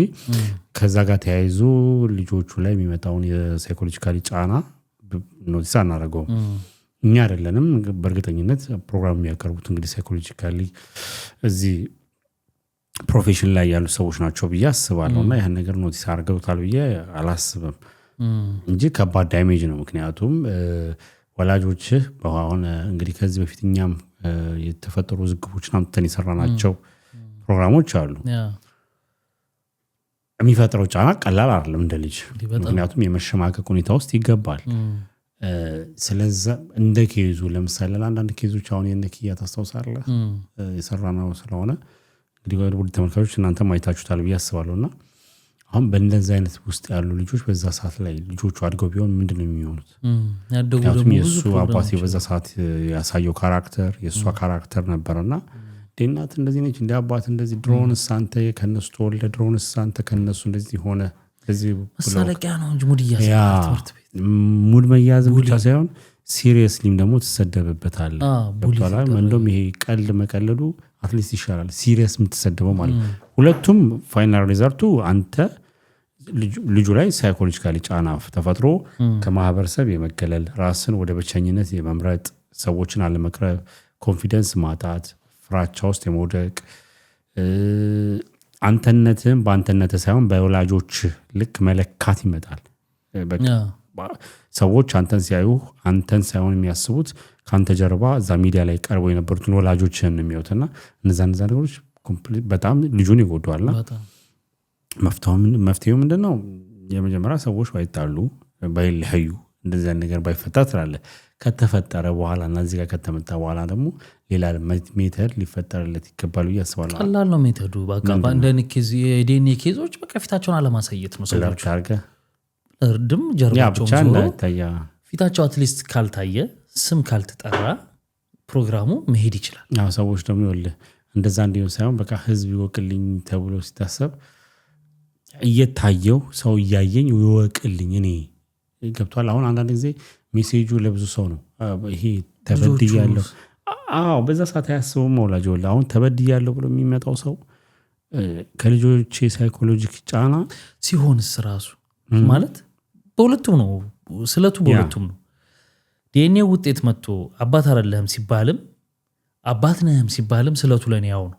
ከዛ ጋር ተያይዞ ልጆቹ ላይ የሚመጣውን የሳይኮሎጂካሊ ጫና ኖቲስ አናደርገውም። እኛ አይደለንም በእርግጠኝነት ፕሮግራም የሚያቀርቡት እንግዲህ ሳይኮሎጂካሊ እዚህ ፕሮፌሽን ላይ ያሉ ሰዎች ናቸው ብዬ አስባለሁ እና ያን ነገር ኖቲስ አድርገውታል ብዬ አላስብም እንጂ ከባድ ዳሜጅ ነው። ምክንያቱም ወላጆችህ በአሁን እንግዲህ ከዚህ በፊት እኛም የተፈጠሩ ዝግቦችን አምጥተን የሰራናቸው ፕሮግራሞች አሉ። የሚፈጥረው ጫና ቀላል አይደለም እንደ ልጅ፣ ምክንያቱም የመሸማቀቅ ሁኔታ ውስጥ ይገባል። ስለዚህ እንደ ኬዙ ለምሳሌ ለአንዳንድ ኬዞች አሁን የነኪያ ታስታውሳለህ የሰራናው ስለሆነ እንግዲህ ወደ ተመልካቾች እናንተም አይታችሁታል ብዬ አስባለሁና አሁን በእንደዚህ አይነት ውስጥ ያሉ ልጆች በዛ ሰዓት ላይ ልጆቹ አድገው ቢሆን ምንድነው የሚሆኑት? ምክንያቱም የእሱ አባት በዛ ሰዓት ያሳየው ካራክተር የእሷ ካራክተር ነበርና ዴናት እንደዚህ ነች እንደ አባት እንደዚህ ድሮንስ አንተ ከነሱ ተወልደ ድሮንስ አንተ ከነሱ እንደዚህ ሆነ እንደዚህ መሳለቂያ ነው እንጂ ሙድ ያዘ ትምህርት ቤት ሙድ መያዝ ብቻ ሳይሆን ሲሪየስሊም ደግሞ ተሰደበበታል። በቃላም እንደውም ይሄ ቀልድ መቀለዱ አትሊስት ይሻላል ሲሪየስ የምትሰደበው ማለት ሁለቱም ፋይናል ሪዛልቱ አንተ ልጁ ላይ ሳይኮሎጂካሊ ጫና ተፈጥሮ ከማህበረሰብ የመገለል ራስን ወደ ብቸኝነት የመምረጥ ሰዎችን አለመቅረብ ኮንፊደንስ ማጣት ፍራቻ ውስጥ የመውደቅ አንተነትህን በአንተነት ሳይሆን በወላጆች ልክ መለካት ይመጣል። ሰዎች አንተን ሲያዩ አንተን ሳይሆን የሚያስቡት ካንተ ጀርባ እዛ ሚዲያ ላይ ቀርበው የነበሩትን ወላጆችን የሚያዩትና እነዛ ነገሮች በጣም ልጁን ይጎዳዋልና መፍትሄው ምንድነው? የመጀመሪያ ሰዎች ባይጣሉ ባይለያዩ እንደዚህ ነገር ባይፈታ ትላለህ። ከተፈጠረ በኋላ እና እዚህ ጋር ከተመጣ በኋላ ደግሞ ሌላ ሜተድ ሊፈጠርለት ይገባል ብዬ አስባለሁ። ቀላል ነው ሜተዱ። በቃ እንደኔ ኬዝ የዲኤንኤ ኬዞች በቃ ፊታቸውን አለማሳየት ነው። ሰዎች አድርገህ እርድም ጀርባቸውን ዞሮ ፊታቸው አትሊስት ካልታየ ስም ካልተጠራ ፕሮግራሙ መሄድ ይችላል። አዎ ሰዎች ደግሞ ይኸውልህ እንደዛ እንዲሆን ሳይሆን በቃ ህዝብ ይወቅልኝ ተብሎ ሲታሰብ እየታየው ሰው እያየኝ ይወቅልኝ እኔ ገብቷል። አሁን አንዳንድ ጊዜ ሜሴጁ ለብዙ ሰው ነው ይሄ ተበድያለሁ። አዎ በዛ ሰዓት ያስበው ወላጅ ወላ አሁን ተበድያለሁ ብሎ የሚመጣው ሰው ከልጆች ሳይኮሎጂክ ጫና ሲሆንስ ራሱ ማለት በሁለቱም ነው ስለቱ በሁለቱም ነው። ዲኤንኤ ውጤት መጥቶ አባት አይደለህም ሲባልም አባት ነህም ሲባልም ስለቱ ለኔ ያው ነው።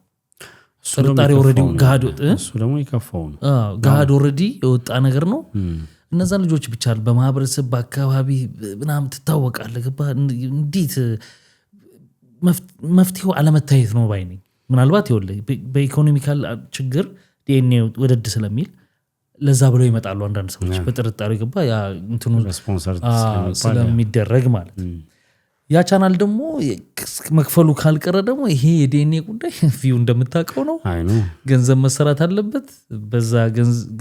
ጥርጣሬ ኦሬዲ ጋድ እሱ ደግሞ ይከፋው ነው ጋድ ኦሬዲ የወጣ ነገር ነው። እነዛን ልጆች ብቻ በማህበረሰብ በአካባቢ ምናምን ትታወቃለህ። እንዴት መፍትሄው አለመታየት ነው ባይ ነኝ። ምናልባት ይኸውልህ በኢኮኖሚካል ችግር ዲኤንኤ ወደድ ስለሚል ለዛ ብለው ይመጣሉ አንዳንድ ሰዎች በጥርጣሬ ገባ ያ እንትኑ ስፖንሰር ስለሚደረግ ማለት ያ ቻናል ደግሞ መክፈሉ ካልቀረ ደግሞ ይሄ የዲኤንኤ ጉዳይ ቪው እንደምታውቀው ነው። ገንዘብ መሰራት አለበት። በዛ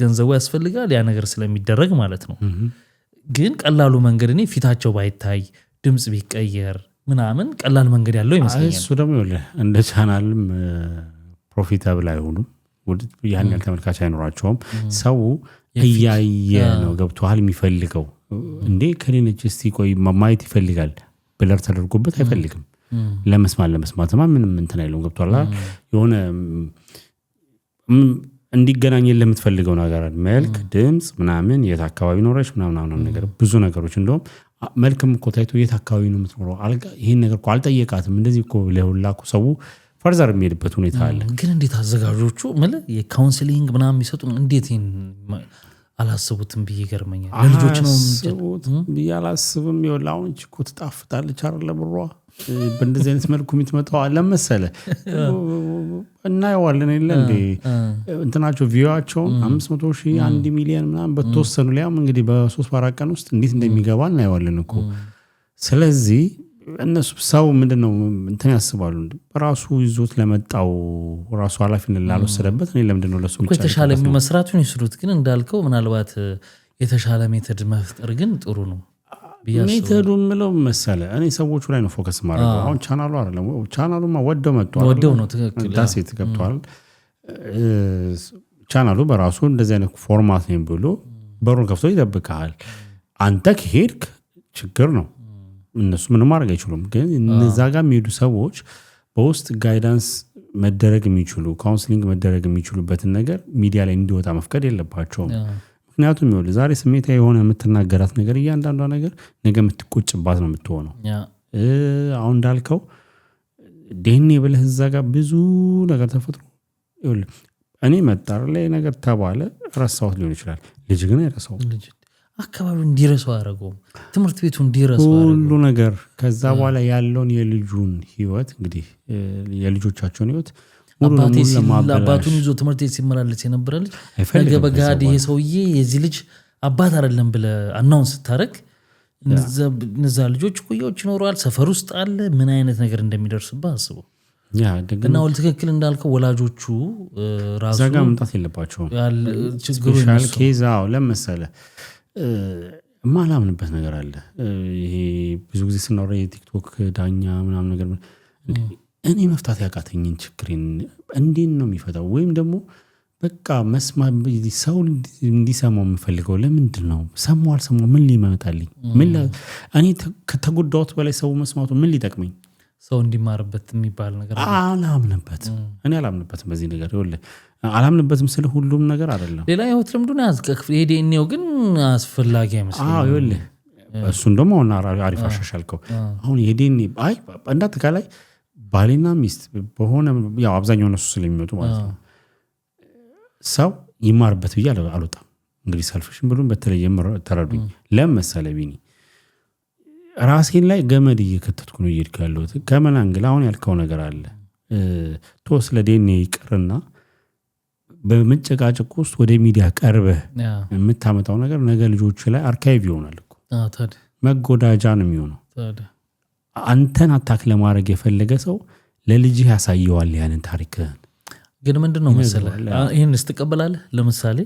ገንዘቡ ያስፈልጋል ያ ነገር ስለሚደረግ ማለት ነው። ግን ቀላሉ መንገድ እኔ ፊታቸው ባይታይ ድምጽ ቢቀየር ምናምን ቀላል መንገድ ያለው ይመስለኛል። እሱ ደግሞ ይኸውልህ እንደ ቻናልም ፕሮፊታብል አይሆኑም። ያን ያህል ተመልካች አይኖራቸውም። ሰው እያየ ነው ገብቶሃል የሚፈልገው እንዴ ከሌነች እስቲ ቆይ ማየት ይፈልጋል ብለር ተደርጎበት አይፈልግም። ለመስማትማ ምንም እንትን አይለውም ገብቶሃል። የሆነ እንዲገናኝ ለምትፈልገው ነገር መልክ ድምጽ ምናምን የት አካባቢ ኖረች ምናምን ነገር ብዙ ነገሮች እንደውም መልክም እኮ ታይቶ የት አካባቢ ነው የምትኖረው ይሄን ነገር እኮ አልጠየቃትም እንደዚህ እኮ ለሁላኩ ሰው ፈርዘር የሚሄድበት ሁኔታ አለ። ግን እንዴት አዘጋጆቹ ማለት የካውንስሊንግ ምናምን የሚሰጡ እንዴት አላስቡትም ብዬ ገርመኛል። ለልጆች ነው ብዬ አላስብም። ይኸውልህ አሁን እኮ ትጣፍጣለች አይደለ ብሯ በእንደዚህ አይነት መልኩ የምትመጣው አለ መሰለህ እናየዋለን የለ እንዴ እንትናቸው ቪዋቸውን 500,000 1 ሚሊዮን ምናምን በተወሰኑ ሊያም እንግዲህ በ3-4 ቀን ውስጥ እንዴት እንደሚገባ እናየዋለን እኮ። ስለዚህ እነሱ ሰው ምንድነው እንትን ያስባሉ ራሱ ይዞት ለመጣው ራሱ ኃላፊነት ላልወሰደበት እኔ ለምንድነው ለሱ ብቻ የተሻለ መስራቱን ይስሩት። ግን እንዳልከው ምናልባት የተሻለ ሜተድ መፍጠር ግን ጥሩ ነው። ሜተዱ ምለው መሰለ እኔ ሰዎቹ ላይ ነው ፎከስ ማድረግ። አሁን ቻናሉ አይደለም ቻናሉማ ወደው መጥቷል ወደው ነው ትክክል ዳሴት ገብቷል። ቻናሉ በራሱ እንደዚህ አይነት ፎርማት ነው ብሎ በሩን ከፍቶ ይጠብቃል። አንተ ከሄድክ ችግር ነው እነሱ ምንም ማድረግ አይችሉም። ግን እነዛ ጋር የሚሄዱ ሰዎች በውስጥ ጋይዳንስ መደረግ የሚችሉ ካውንስሊንግ መደረግ የሚችሉበትን ነገር ሚዲያ ላይ እንዲወጣ መፍቀድ የለባቸውም። ምክንያቱም ይኸውልህ ዛሬ ስሜታ የሆነ የምትናገራት ነገር እያንዳንዷ ነገር ነገ የምትቆጭባት ነው የምትሆነው። አሁን እንዳልከው ዲኤንኤ ብለህ እዛ ጋር ብዙ ነገር ተፈጥሮ እኔ መጣር ላይ ነገር ተባለ ረሳሁት ሊሆን ይችላል ልጅ ግን አይረሳውም አካባቢ እንዲረሳው አደረገው ትምህርት ቤቱ እንዲረሳው ሁሉ ነገር ከዛ በኋላ ያለውን የልጁን ህይወት እንግዲህ የልጆቻቸውን ህይወት አባቱን ይዞ ትምህርት ቤት ሲመላለስ የነበረ ልጅ ነገ በጋድ ይሄ ሰውዬ የዚህ ልጅ አባት አይደለም ብለ አናውንስ ስታረግ እነዛ ልጆች ቆዮች ይኖራል ሰፈር ውስጥ አለ ምን አይነት ነገር እንደሚደርስበት አስበው እና ወል ትክክል እንዳልከው ወላጆቹ ራሱ ዛጋ መምጣት የለባቸውም ችግሩ ስፔሻል ኬዛው ለምሳሌ ማላምንበት ነገር አለ ይሄ ብዙ ጊዜ ስናወራ የቲክቶክ ዳኛ ምናምን ነገር እኔ መፍታት ያቃተኝን ችግሬን እንዴት ነው የሚፈታው ወይም ደግሞ በቃ መስማ ሰው እንዲሰማው የምፈልገው ለምንድን ነው ሰማው ምን ሊመጣልኝ ምን እኔ ከተጎዳሁት በላይ ሰው መስማቱ ምን ሊጠቅመኝ ሰው እንዲማርበት የሚባል ነገር አላምንበትም እኔ አላምንበትም በዚህ ነገር ይወለ አላምንበትም ስለ ሁሉም ነገር አይደለም ሌላ ህይወት ልምዱን ያዝከፍ ሄዴኔው ግን አስፈላጊ አይመስልም ይወለ እሱን ደግሞ አሪፍ አሻሻልከው አሁን ሄዴኔ አይ እንዳትካላይ ባልና ሚስት በሆነ ያው አብዛኛው እነሱ ስለሚመጡ ማለት ነው ሰው ይማርበት ብዬ አልወጣም እንግዲህ ሰልፍሽን ብሉን በተለየ ተረዱኝ ለምሳሌ ቢኒ ራሴን ላይ ገመድ እየከተትኩ ነው እየሄድካለሁ ከመን አንግል አሁን ያልከው ነገር አለ ቶስ ለዴኔ ይቀርና በመጨቃጨቅ ውስጥ ወደ ሚዲያ ቀርበህ የምታመጣው ነገር ነገ ልጆች ላይ አርካይቭ ይሆናል እኮ መጎዳጃ ነው የሚሆነው አንተን አታክ ለማድረግ የፈለገ ሰው ለልጅህ ያሳየዋል ያንን ታሪክህን ግን ምንድነው መሰለህ ይሄን እስተቀበላለህ ለምሳሌ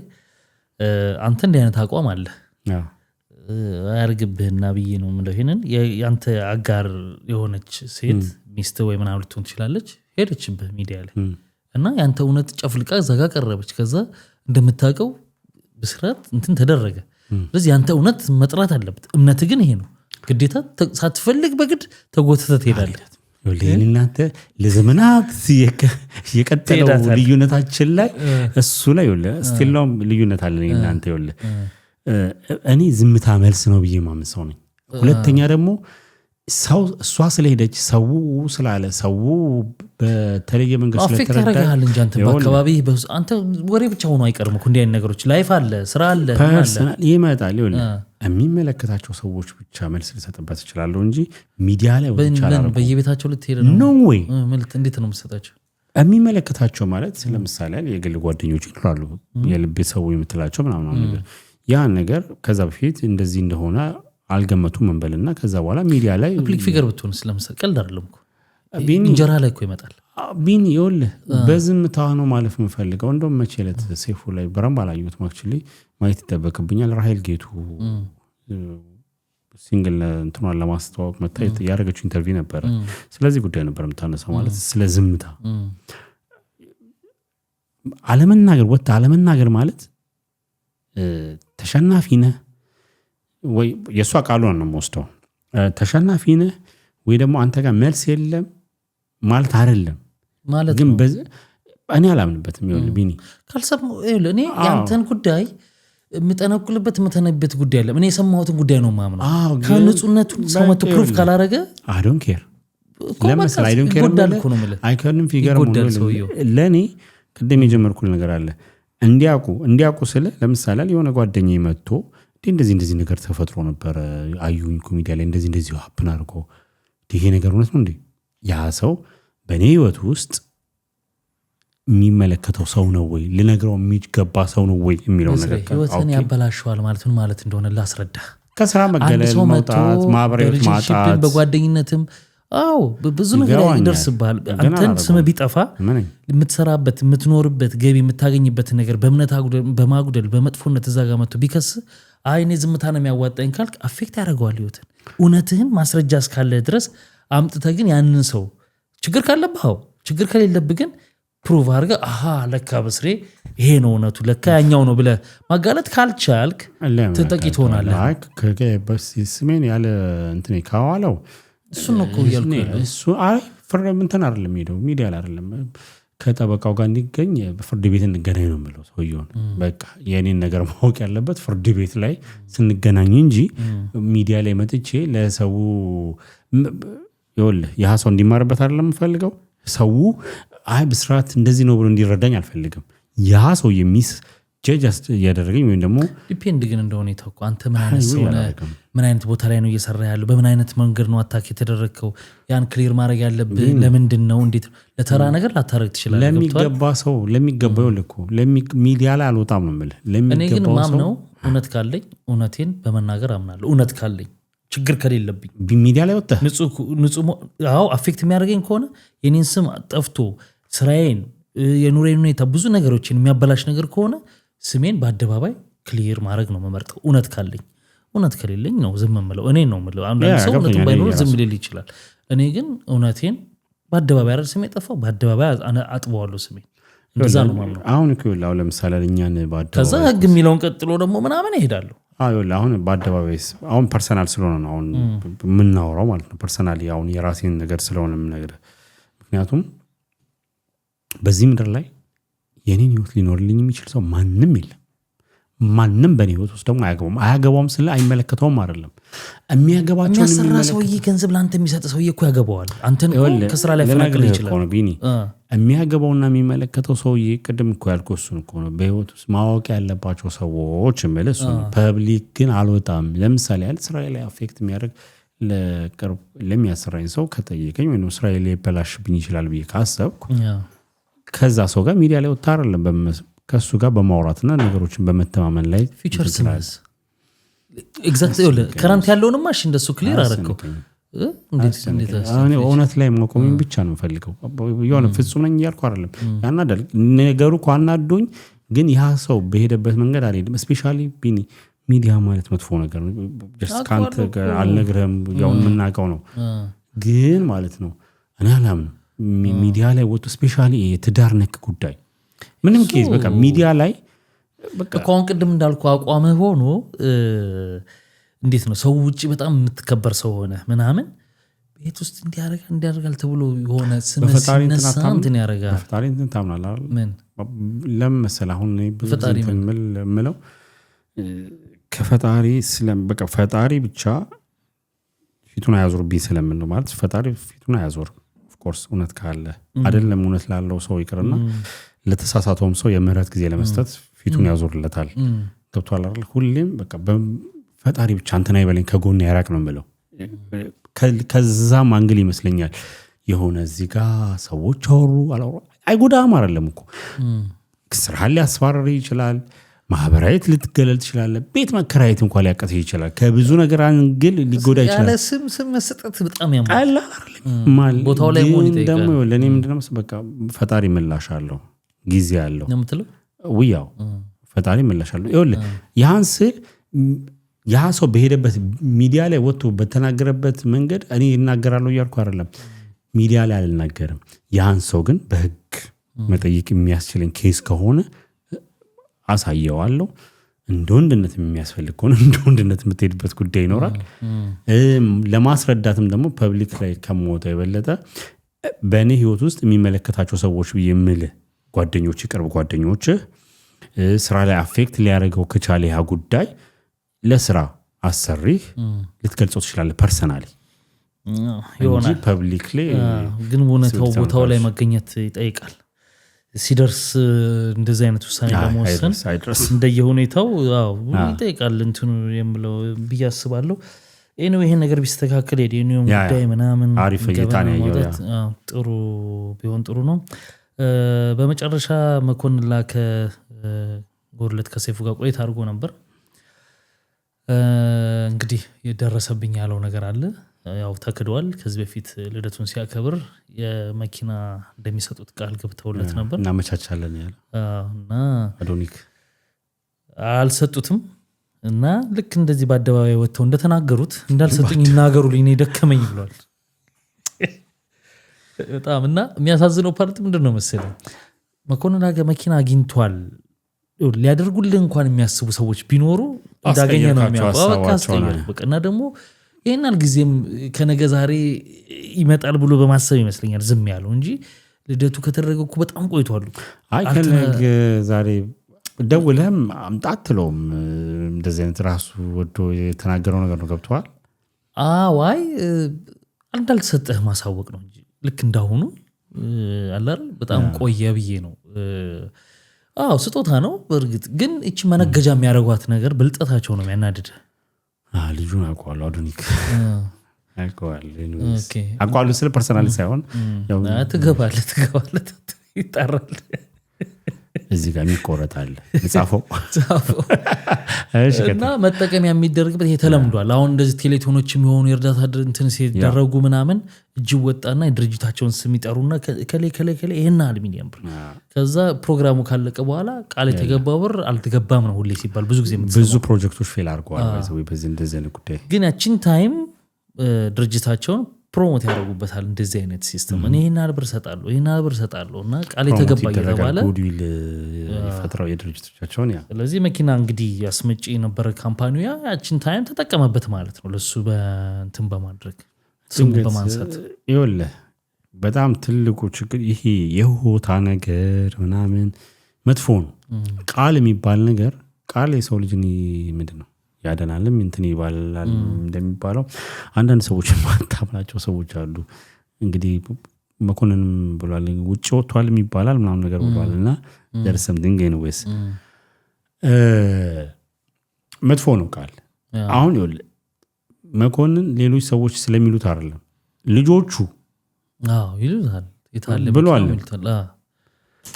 አንተ እንደ አይነት አቋም አለ አያርግብህና ብዬ ነው ምንድነው ይሄንን ያንተ አጋር የሆነች ሴት ሚስት ወይ ምናምን ልትሆን ትችላለች ሄደችብህ ሚዲያ ላይ እና ያንተ እውነት ጨፍልቃ ዘጋ ቀረበች ከዛ እንደምታውቀው በስራት እንትን ተደረገ ስለዚህ ያንተ እውነት መጥራት አለበት እምነት ግን ይሄ ነው ግዴታ ሳትፈልግ በግድ ተጎተተ ትሄዳለህ ለእናንተ ለዘመናት የቀጠለው ልዩነታችን ላይ እሱ ላይ ይወለ ስቲልም ልዩነት አለ እናንተ ይወለ እኔ ዝምታ መልስ ነው ብዬ ማምሰው ነኝ ሁለተኛ ደግሞ ሰው እሷ ስለሄደች ሰው ስላለ ሰው በተለየ መንገድ ስለተረዳ አፈክራል እንጂ አንተ በአካባቢ አንተ ወሬ ብቻ ሆኖ አይቀርም እኮ እንዲህ አይነት ነገሮች ላይፍ አለ ስራ አለ ፐርሰናል ይመጣል ይወለ የሚመለከታቸው ሰዎች ብቻ መልስ ሊሰጥበት ይችላል እንጂ ሚዲያ ላይ ወጥቻለሁ በየቤታቸው ልትሄድ ነው ነው ወይ ማለት እንዴት ነው የምትሰጣቸው የሚመለከታቸው ማለት ለምሳሌ የግል ጓደኞች ይኖራሉ የልብ ሰው የምትላቸው ምናምን ነገር ያ ነገር ከዛ በፊት እንደዚህ እንደሆነ አልገመቱም መንበልና ከዛ በኋላ ሚዲያ ላይ ፐብሊክ ፊገር ብትሆን ስለምሰል ቀልድ አይደለም እኮ እንጀራ ላይ እኮ ይመጣል ቢኒ ይወለ በዝምታ ነው ማለፍ የምፈልገው እንደውም መቼለት ሴፉ ላይ በረም ባላዩት ማክቹሊ ማየት ይተበከብኛል ራሄል ጌቱ ሲንግል እንትኗን ለማስተዋወቅ መታየት ያደረገችው ኢንተርቪው ነበር ስለዚህ ጉዳይ ነበር የምታነሳው ማለት ስለ ዝምታ አለመናገር ማለት ተሸናፊ ነህ ወይ የሷ ቃሉን ነው የምወስደው ተሸናፊ ነህ ወይ ደግሞ አንተ ጋር መልስ የለም ማለት አይደለም ማለት ግን እኔ አላምንበትም ይወል ቢኒ ካልሰማው እኔ ያንተን ጉዳይ የምጠነቁልበት የምተነብበት ጉዳይ አይደለም እኔ የሰማሁትን ጉዳይ ነው ማምነው ከንጹህነቱ ሰው መጥቶ ፕሩፍ ካላረገ I don't care ለምሳሌ I don't care I can't figure ለኔ ቅድም የጀመርኩት ነገር አለ እንዲያውቁ ስለ ለምሳሌ የሆነ ጓደኛዬ መጥቶ እንደዚህ ነገር ተፈጥሮ ነበር አዩኝ ኮሚዲያ ላይ እንደዚህ ሀፕን አድርጎ ይሄ ነገር እውነት ነው እንዴ ያ ሰው በኔ ህይወት ውስጥ የሚመለከተው ሰው ነው ወይ ልነግረው የሚገባ ሰው ነው ወይ የሚለው ነገር ህይወትን ያበላሽዋል ማለት ምን ማለት እንደሆነ ላስረዳ ከስራ መገለል መውጣት ማብረር ማጣት በጓደኝነትም ብዙ ነገር ይደርስብሃል አንተን ስም ቢጠፋ የምትሰራበት የምትኖርበት ገቢ የምታገኝበት ነገር በማጉደል በመጥፎነት እዛ ጋር መጥቶ ቢከስ አይኔ ዝምታ ነው የሚያዋጣኝ ካልክ አፌክት ያደርገዋል ህይወትን እውነትህን ማስረጃ እስካለ ድረስ አምጥተህ ግን ያንን ሰው ችግር ካለብህ ችግር ከሌለብህ ግን ፕሩቭ አድርገህ ለካ በስሬ ይሄ ነው እውነቱ ለካ ያኛው ነው ብለህ ማጋለጥ ካልቻልክ ተጠቂ ትሆናለህ ስሜን ያለ እንትን ካዋለው እሱን ነው እኮ እያልኩ እሱ ፍርድ እንትን አይደለም ሄደው ሚዲያ ላይ አይደለም ከጠበቃው ጋር እንዲገኝ በፍርድ ቤት እንገናኝ ነው የምለው ሰውየውን በቃ የኔን ነገር ማወቅ ያለበት ፍርድ ቤት ላይ ስንገናኝ እንጂ ሚዲያ ላይ መጥቼ ለሰው ይወል ያ ሰው እንዲማርበት አይደለም ፈልገው ሰው አይ ብስራት እንደዚህ ነው ብሎ እንዲረዳኝ አልፈልግም ያ ሰው የሚስ ጀጅ ያደረገኝ ወይም ደግሞ ዲፔንድ ግን እንደሆነ ይተኩ አንተ ምን አይነት ሰው ምን አይነት ቦታ ላይ ነው እየሰራ ያለው በምን አይነት መንገድ ነው አታክ የተደረከው ያን ክሊር ማድረግ ያለብህ ለምንድን ነው እንዴት ለተራ ነገር ላታረግ ትችላለህ ለሚገባ ሰው ለሚገባው ልኩ ሚዲያ ላይ አልወጣም ነው ማለት እኔ ግን ማምነው እውነት ካለኝ እውነቴን በመናገር አምናለሁ እውነት ካለኝ ችግር ከሌለብኝ ሚዲያ ላይ ወጣ ንጹህ አዎ አፌክት የሚያደርገኝ ከሆነ የኔን ስም ጠፍቶ ስራዬን የኑሬን ሁኔታ ብዙ ነገሮችን የሚያበላሽ ነገር ከሆነ ስሜን በአደባባይ ክሊር ማድረግ ነው መመርጠው እውነት ካለኝ እውነት ከሌለኝ ነው ዝም የምለው እኔ ነው የምለው አንድ ሰው እውነቱን ባይኖር ዝም ሊል ይችላል እኔ ግን እውነቴን በአደባባይ አይደል ስሜ ጠፋው በአደባባይ አጥበዋለሁ ስሜን እንደዛ ነው ማምነው አሁን ይላው ለምሳሌ እኛን በአደባባይ ከዛ ህግ የሚለውን ቀጥሎ ደግሞ ምናምን ይሄዳሉ አሁን በአደባባይ አሁን ፐርሰናል ስለሆነ ነው አሁን የምናወራው ማለት ነው ፐርሰናሊ አሁን የራሴን ነገር ስለሆነ የምነግርህ ምክንያቱም በዚህ ምድር ላይ የኔን ህይወት ሊኖርልኝ የሚችል ሰው ማንም የለም ማንም በኔ ህይወት ውስጥ ደግሞ አያገባውም ስለ አይመለከተውም አይደለም የሚያገባቸው የሚያሰራ ሰውዬ ገንዘብ ላንተ የሚሰጥ ሰውዬ እኮ ያገባዋል አንተን ከስራ ላይ ፈናቅል ይችላል የሚያገባውና የሚመለከተው ሰውዬ ቅድም እኮ ያልኩህ እሱን እኮ ነው በህይወት ውስጥ ማወቅ ያለባቸው ሰዎች ማለት ነው ፐብሊክ ግን አልወጣም ለምሳሌ ያለ ስራ ላይ አፌክት የሚያደርግ ለቅርብ ለሚያሰራኝ ሰው ከጠየቀኝ ወይ ነው ስራ ላይ ይበላሽብኝ ይችላል ብዬ ካሰብኩ ከዛ ሰው ጋር ሚዲያ ላይ ወጣ አይደለም ከሱ ጋር በማውራትና ነገሮችን በመተማመን ላይ ፊቸር ሲማዝ ኤግዛክትሊ ከረንት ያለውንማ እሺ እንደሱ ክሊር አደረከው እንዴት እኔ እውነት ላይ መቆም ብቻ ነው ፈልገው የሆነ ፍጹም ነኝ ያልኩ አይደለም ያናደል ነገሩ ቋናዶኝ ግን ያ ሰው በሄደበት መንገድ አልሄድም ስፔሻሊ ቢኒ ሚዲያ ማለት መጥፎ ነገር ነው ጀስት ካንተ አልነግርህም ያው የምናውቀው ነው ግን ማለት ነው እኔ አላምንም ሚዲያ ላይ ወጡ ስፔሻሊ የትዳር ነክ ጉዳይ ምንም ኬዝ በቃ ሚዲያ ላይ በቃ አሁን ቅድም እንዳልኩ አቋምህ ሆኖ እንዴት ነው ሰው ውጪ በጣም የምትከበር ሰው ሆነ ምናምን ቤት ውስጥ እንዲያደርጋል ተብሎ የሆነ ስነሳ እንትን ያደርጋል በፈጣሪ እንትን ታምናለህ አይደል ምን ለምን መሰለህ አሁን በፈጣሪ ምለው ከፈጣሪ በቃ ፈጣሪ ብቻ ፊቱን አያዞርብኝ ስለምን ነው ማለት ፈጣሪ ፊቱን አያዞርም ኮርስ እውነት ካለ አይደለም እውነት ላለው ሰው ይቅርና ለተሳሳተውም ሰው የምህረት ጊዜ ለመስጠት ፊቱን ያዞርለታል ገብቷል አይደል ሁሌም በቃ ፈጣሪ ብቻ አንተና ይበለኝ ከጎን ያራቅ ነው የምለው ከዛ ማንግል ይመስለኛል የሆነ እዚህ ጋር ሰዎች አወሩ አላወሩ አይጎዳም አይደለም እኮ ስራህን ሊያስፈራሪ ይችላል ማህበራዊት ልትገለል ይችላል ቤት መከራየት እንኳን ሊያቀት ይችላል ከብዙ ነገር አንግል ሊጎዳ ይችላል ያለ ስም መስጠት በጣም ያማል አይደል ቦታው ላይ ሞኒ ተይቃል ደግሞ ለኔ ምንድነው በቃ ፈጣሪ ምላሽ አለው ጊዜ አለው ነው የምትለው ወያው ፈጣሪ ምላሽ አለው ይኸውልህ ያንስ ያ ሰው በሄደበት ሚዲያ ላይ ወጥቶ በተናገረበት መንገድ እኔ እናገራለሁ እያልኩ አይደለም ሚዲያ ላይ አልናገርም ያን ሰው ግን በህግ መጠየቅ የሚያስችለኝ ኬስ ከሆነ አሳየዋለሁ እንደ ወንድነት የሚያስፈልግ ከሆነ እንደ ወንድነት የምትሄድበት ጉዳይ ይኖራል ለማስረዳትም ደግሞ ፐብሊክ ላይ ከመወጣ የበለጠ በእኔ ህይወት ውስጥ የሚመለከታቸው ሰዎች ብዬ ጓደኞች ቅርብ ጓደኞች ስራ ላይ አፌክት ሊያደርገው ከቻለ ያ ጉዳይ ለስራ አሰሪህ ልትገልጸው ትችላለህ ፐርሰናሊ ይሆናል ፐብሊክ ላይ ግን ቦታው ላይ መገኘት ይጠይቃል ሲደርስ እንደዚህ አይነት ውሳኔ ለመወሰን እንደየሁኔታው ይጠይቃል እንትኑ የምለው ብዬ አስባለሁ ይሄን ነገር ቢስተካከል የዲኒዮም ጉዳይ ምናምን አሪፍ እይታን ያየው ጥሩ ቢሆን ጥሩ ነው በመጨረሻ መኮንን ላከ ጎርለት ከሰይፉ ጋር ቆይታ አድርጎ ነበር እንግዲህ የደረሰብኝ ያለው ነገር አለ ያው ተከዷል ከዚህ በፊት ልደቱን ሲያከብር የመኪና እንደሚሰጡት ቃል ገብተውለት ነበር እና መቻቻለን ያለ እና አዶኒክ አልሰጡትም እና ልክ እንደዚህ በአደባባይ ወጥተው እንደተናገሩት እንዳልሰጡኝ ይናገሩልኝ እኔ ደከመኝ ብሏል በጣም እና የሚያሳዝነው ፓርት ምንድነው መሰለኝ መኮንን ላከ መኪና አግኝቷል ሊያደርጉልህ እንኳን የሚያስቡ ሰዎች ቢኖሩ እንዳገኘ ነው የሚያውቀው በቃና ደግሞ ይሄናል ጊዜም ከነገ ዛሬ ይመጣል ብሎ በማሰብ ይመስለኛል ዝም ያለው እንጂ ልደቱ ከተደረገው እኮ በጣም ቆይቷል አይ ከነገ ዛሬ ደውለህም አምጣትለውም እንደዚህ አይነት ራሱ ወዶ የተናገረው ነገር ነው ገብቷል አይ እንዳልተሰጠህ ማሳወቅ ነው እንጂ ልክ እንዳሁኑ አላር በጣም ቆየ ብዬ ነው አዎ ስጦታ ነው በእርግጥ ግን እቺ መነገጃ የሚያደርጓት ነገር ብልጠታቸው ነው የሚያናድድ ልጁን አውቀዋለሁ አዶኒክ አውቀዋለሁ ስለ ፐርሰናሊ ሳይሆን ትገባለህ ይጣራል እዚህ ጋር ይቆረጣል ጻፈው እና መጠቀም የሚደረግበት የተለምዷል አሁን እንደዚህ ቴሌቶኖች የሚሆኑ የእርዳታ እንትን ሲደረጉ ምናምን እጅ ወጣና የድርጅታቸውን ስም ይጠሩና ከሌ ይሄን አልሚኒየም ብር ከዛ ፕሮግራሙ ካለቀ በኋላ ቃል የተገባው ብር አልተገባም ነው ሁሌ ሲባል ብዙ ጊዜ ብዙ ፕሮጀክቶች ፌል አድርገዋል ወይ በዚህ እንደዚህ ነው ጉዳይ ግን ያቺን ታይም ድርጅታቸውን ፕሮሞት ያደርጉበታል እንደዚህ አይነት ሲስተም እኔ ይሄን አልብር ሰጣለሁ እና ቃል የተገባ እየተባለ ጉድዊል ይፈጥራው የድርጅቶቻቸውን ስለዚህ መኪና እንግዲህ ያስመጪ የነበረ ካምፓኒው ያቺን ታይም ተጠቀመበት ማለት ነው ለሱ በእንትን በማድረግ ስሙ በማንሳት ይኸውልህ በጣም ትልቁ ችግር ይሄ የሆታ ነገር ምናምን መጥፎ ነው ቃል የሚባል ነገር ቃል የሰው ልጅን ምንድነው ያደናልም እንትን ይባላል እንደሚባለው አንዳንድ ሰዎች ማታምናቸው ሰዎች አሉ እንግዲህ መኮንንም ብሏል ውጭ ወጥቷል የሚባላል ምናምን ነገር ብሏልና there's something anyways መጥፎ ነው ቃል አሁን ይኸውልህ መኮንን ሌሎች ሰዎች ስለሚሉት አይደለም ልጆቹ ይሉታል ይታለ ብሏል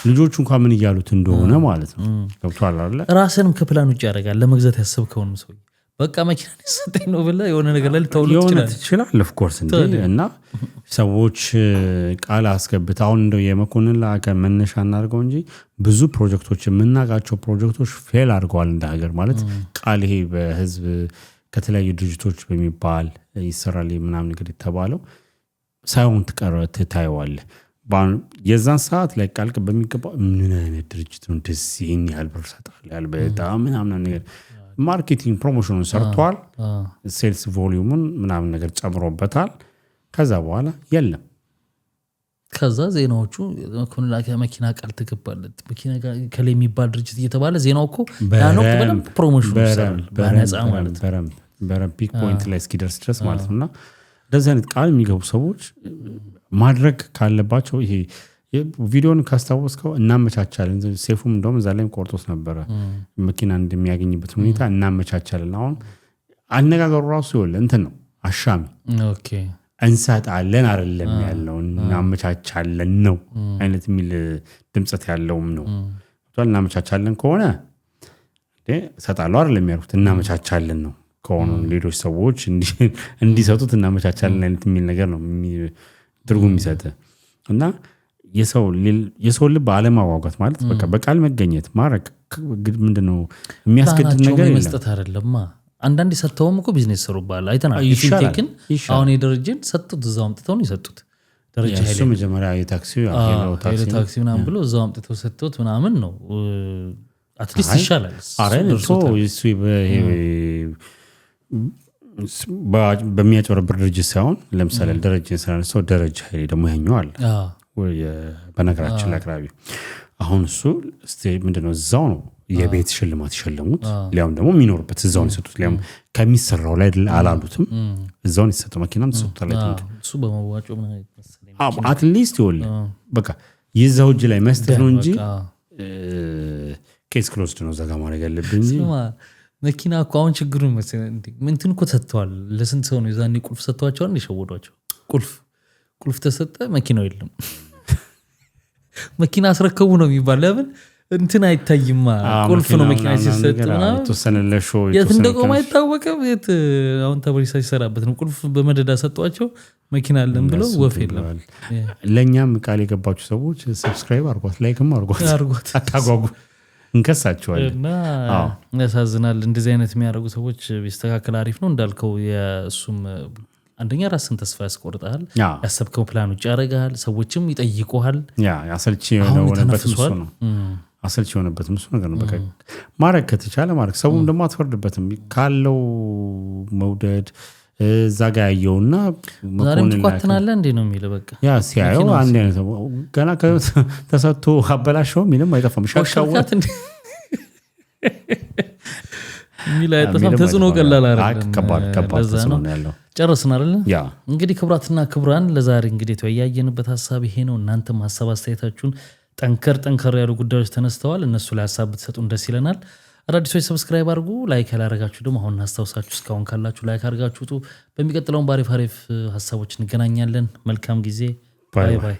ልጆቹ እንኳን ምን ይያሉት እንደሆነ ማለት ነው ገብቷል አይደል ራስንም ከፕላን ውጭ ያደርጋል ለመግዛት ያሰብከውን ሰው በቃ መኪና ሰጠኝ ነው ብለ የሆነ ነገር ላይ ተውሉት ይችላል of course እና ሰዎች ቃል አስገብተው እንደው የመኮንን ላከ መነሻ እናርገው እንጂ ብዙ ፕሮጀክቶች የምናጋቸው ፕሮጀክቶች ፌል አድርገዋል እንደ ሀገር ማለት ቃል ይሄ በህዝብ ከተለያዩ ድርጅቶች በሚባል ይሰራል ምናምን ነገር ተባለው ሳይሆን ታየዋለህ የዛን ሰዓት ላይ ቃልቅ በሚገባ ምን አይነት ድርጅት ነው እንደዚህ ያህል ብር ሰጣል ያል በጣም ምናምን ነገር ማርኬቲንግ ፕሮሞሽኑን ሰርቷል ሴልስ ቮሊዩሙን ምናምን ነገር ጨምሮበታል ከዛ በኋላ የለም ከዛ ዜናዎቹ መኪና ቃል ተገባለት መኪና ከለ የሚባል ድርጅት እየተባለ ዜናው እኮ ያነው በደም ፕሮሞሽኑ ይሰራል በነፃ ማለት በረም ፒክ ፖይንት ላይ እስኪደርስ ድረስ ማለት ነውና እንደዚህ አይነት ቃል የሚገቡ ሰዎች ማድረግ ካለባቸው ይሄ ቪዲዮን ካስታወስከው እናመቻቻለን ሴፉም እንደውም እዛ ላይም ቆርጦስ ነበረ መኪና እንደሚያገኝበት ሁኔታ እናመቻቻለን አሁን አነጋገሩ ራሱ ይወለ እንትን ነው አሻሚ ኦኬ እንሰጣለን አይደለም ያለው እናመቻቻለን ነው አይነት የሚል ድምጽት ያለውም ነው እናመቻቻለን ከሆነ ሰጣለው አይደለም ያልኩት እናመቻቻለን ነው ከሆነ ሌሎች ሰዎች እንዲሰጡት እናመቻቻለን አይነት የሚል ነገር ነው ትርጉም የሚሰጥ እና የሰው ልብ አለማዋጋት ማለት በቃ በቃል መገኘት ማረክ ምንድነው የሚያስገድድ ነገር የለም መስጠት አይደለማ አንዳንድ ሰጥተውም እኮ ቢዝነስ ሰሩባል አይተናል ይፊንቴክን አሁን የደረጀን ሰጡት እዛው አምጥተው ነው የሰጡት ደረጃ ኃይለ እሱ መጀመሪያ የታክሲ ምናምን ብሎ እዛው አምጥተው ሰጡት ምናምን ነው አትሊስት ይሻላል እሱ በሚያጭበረብር ድርጅት ሳይሆን ለምሳሌ ደረጃን ስላነሳው ደረጃ ኃይሌ ደግሞ ያኛዋል በነገራችን ላይ አቅራቢ አሁን እሱ ምንድነው እዛው ነው የቤት ሽልማት ይሸለሙት ሊያም ደግሞ የሚኖርበት እዛውን ይሰጡት ሊያም ከሚሰራው ላይ አላሉትም እዛውን ይሰጡ መኪናም ተሰጥቷል እሱ በመዋጮ አትሊስት ይወል በቃ የዛው እጅ ላይ መስጠት ነው እንጂ ኬስ ክሎዝድ ነው ዘጋ ማድረግ ያለብን እንጂ መኪና እኮ አሁን ችግሩን መሰለኝ እንትን እኮ ሰጥተዋል ለስንት ሰው ነው የዛኔ ቁልፍ ሰጥተዋቸዋል እንዲሸወዷቸው ቁልፍ ተሰጠ መኪናው የለም መኪና አስረከቡ ነው የሚባል ለምን እንትን አይታይማ ቁልፍ ነው መኪና ሲሰጥና ተሰነለሾ የት እንደቆመ አይታወቅም የት አሁን ተበሪሳ ሲሰራበት ነው ቁልፍ በመደዳ ሰጥቷቸው መኪና አለን ብለው ወፍ የለም ለኛም ቃል የገባችሁ ሰዎች ሰብስክራይብ አርጓት ላይክም አርጓት አታጓጉ እንከሳቸዋለን እና ያሳዝናል እንደዚህ አይነት የሚያደርጉ ሰዎች ቢስተካከል አሪፍ ነው እንዳልከው የእሱም አንደኛ ራስን ተስፋ ያስቆርጣል ያሰብከው ፕላን ውጭ ያደርጋል ሰዎችም ይጠይቁሃል አሰልቺ የሆነበት እሱ ነው አሰልቺ የሆነበት እሱ ነገር ነው በቃ ማረግ ከተቻለ ማረግ ሰውም ደግሞ አትፈርድበትም ካለው መውደድ እዛ ጋር ያየውና ዛሬም ትኳትናለህ እንዴ ነው የሚለው በቃ ያ ሲያየው አንድ አይነት ገና ተሰጥቶ አበላሸው ምንም አይጠፋም ሻሻዋት ሚላ አይጠፋም ተጽዕኖ ቀላል አይደለም ከባድ ተጽዕኖ ነው ያለው ጨረስን አይደል ያ እንግዲህ ክብራትና ክብራን ለዛሬ እንግዲህ ተወያየንበት ሐሳብ ይሄ ነው እናንተም ሐሳብ አስተያየታችሁን ጠንከር ያሉ ጉዳዮች ተነስተዋል እነሱ ላይ ሐሳብ ብትሰጡን ደስ ይለናል አዳዲሶች ሰብስክራይብ አድርጉ ላይክ ያላረጋችሁ ደግሞ አሁን አስተዋውሳችሁ እስካሁን ካላችሁ ላይክ አድርጋችሁ በሚቀጥለው ባሪፍ ሐሳቦች እንገናኛለን መልካም ጊዜ ባይ ባይ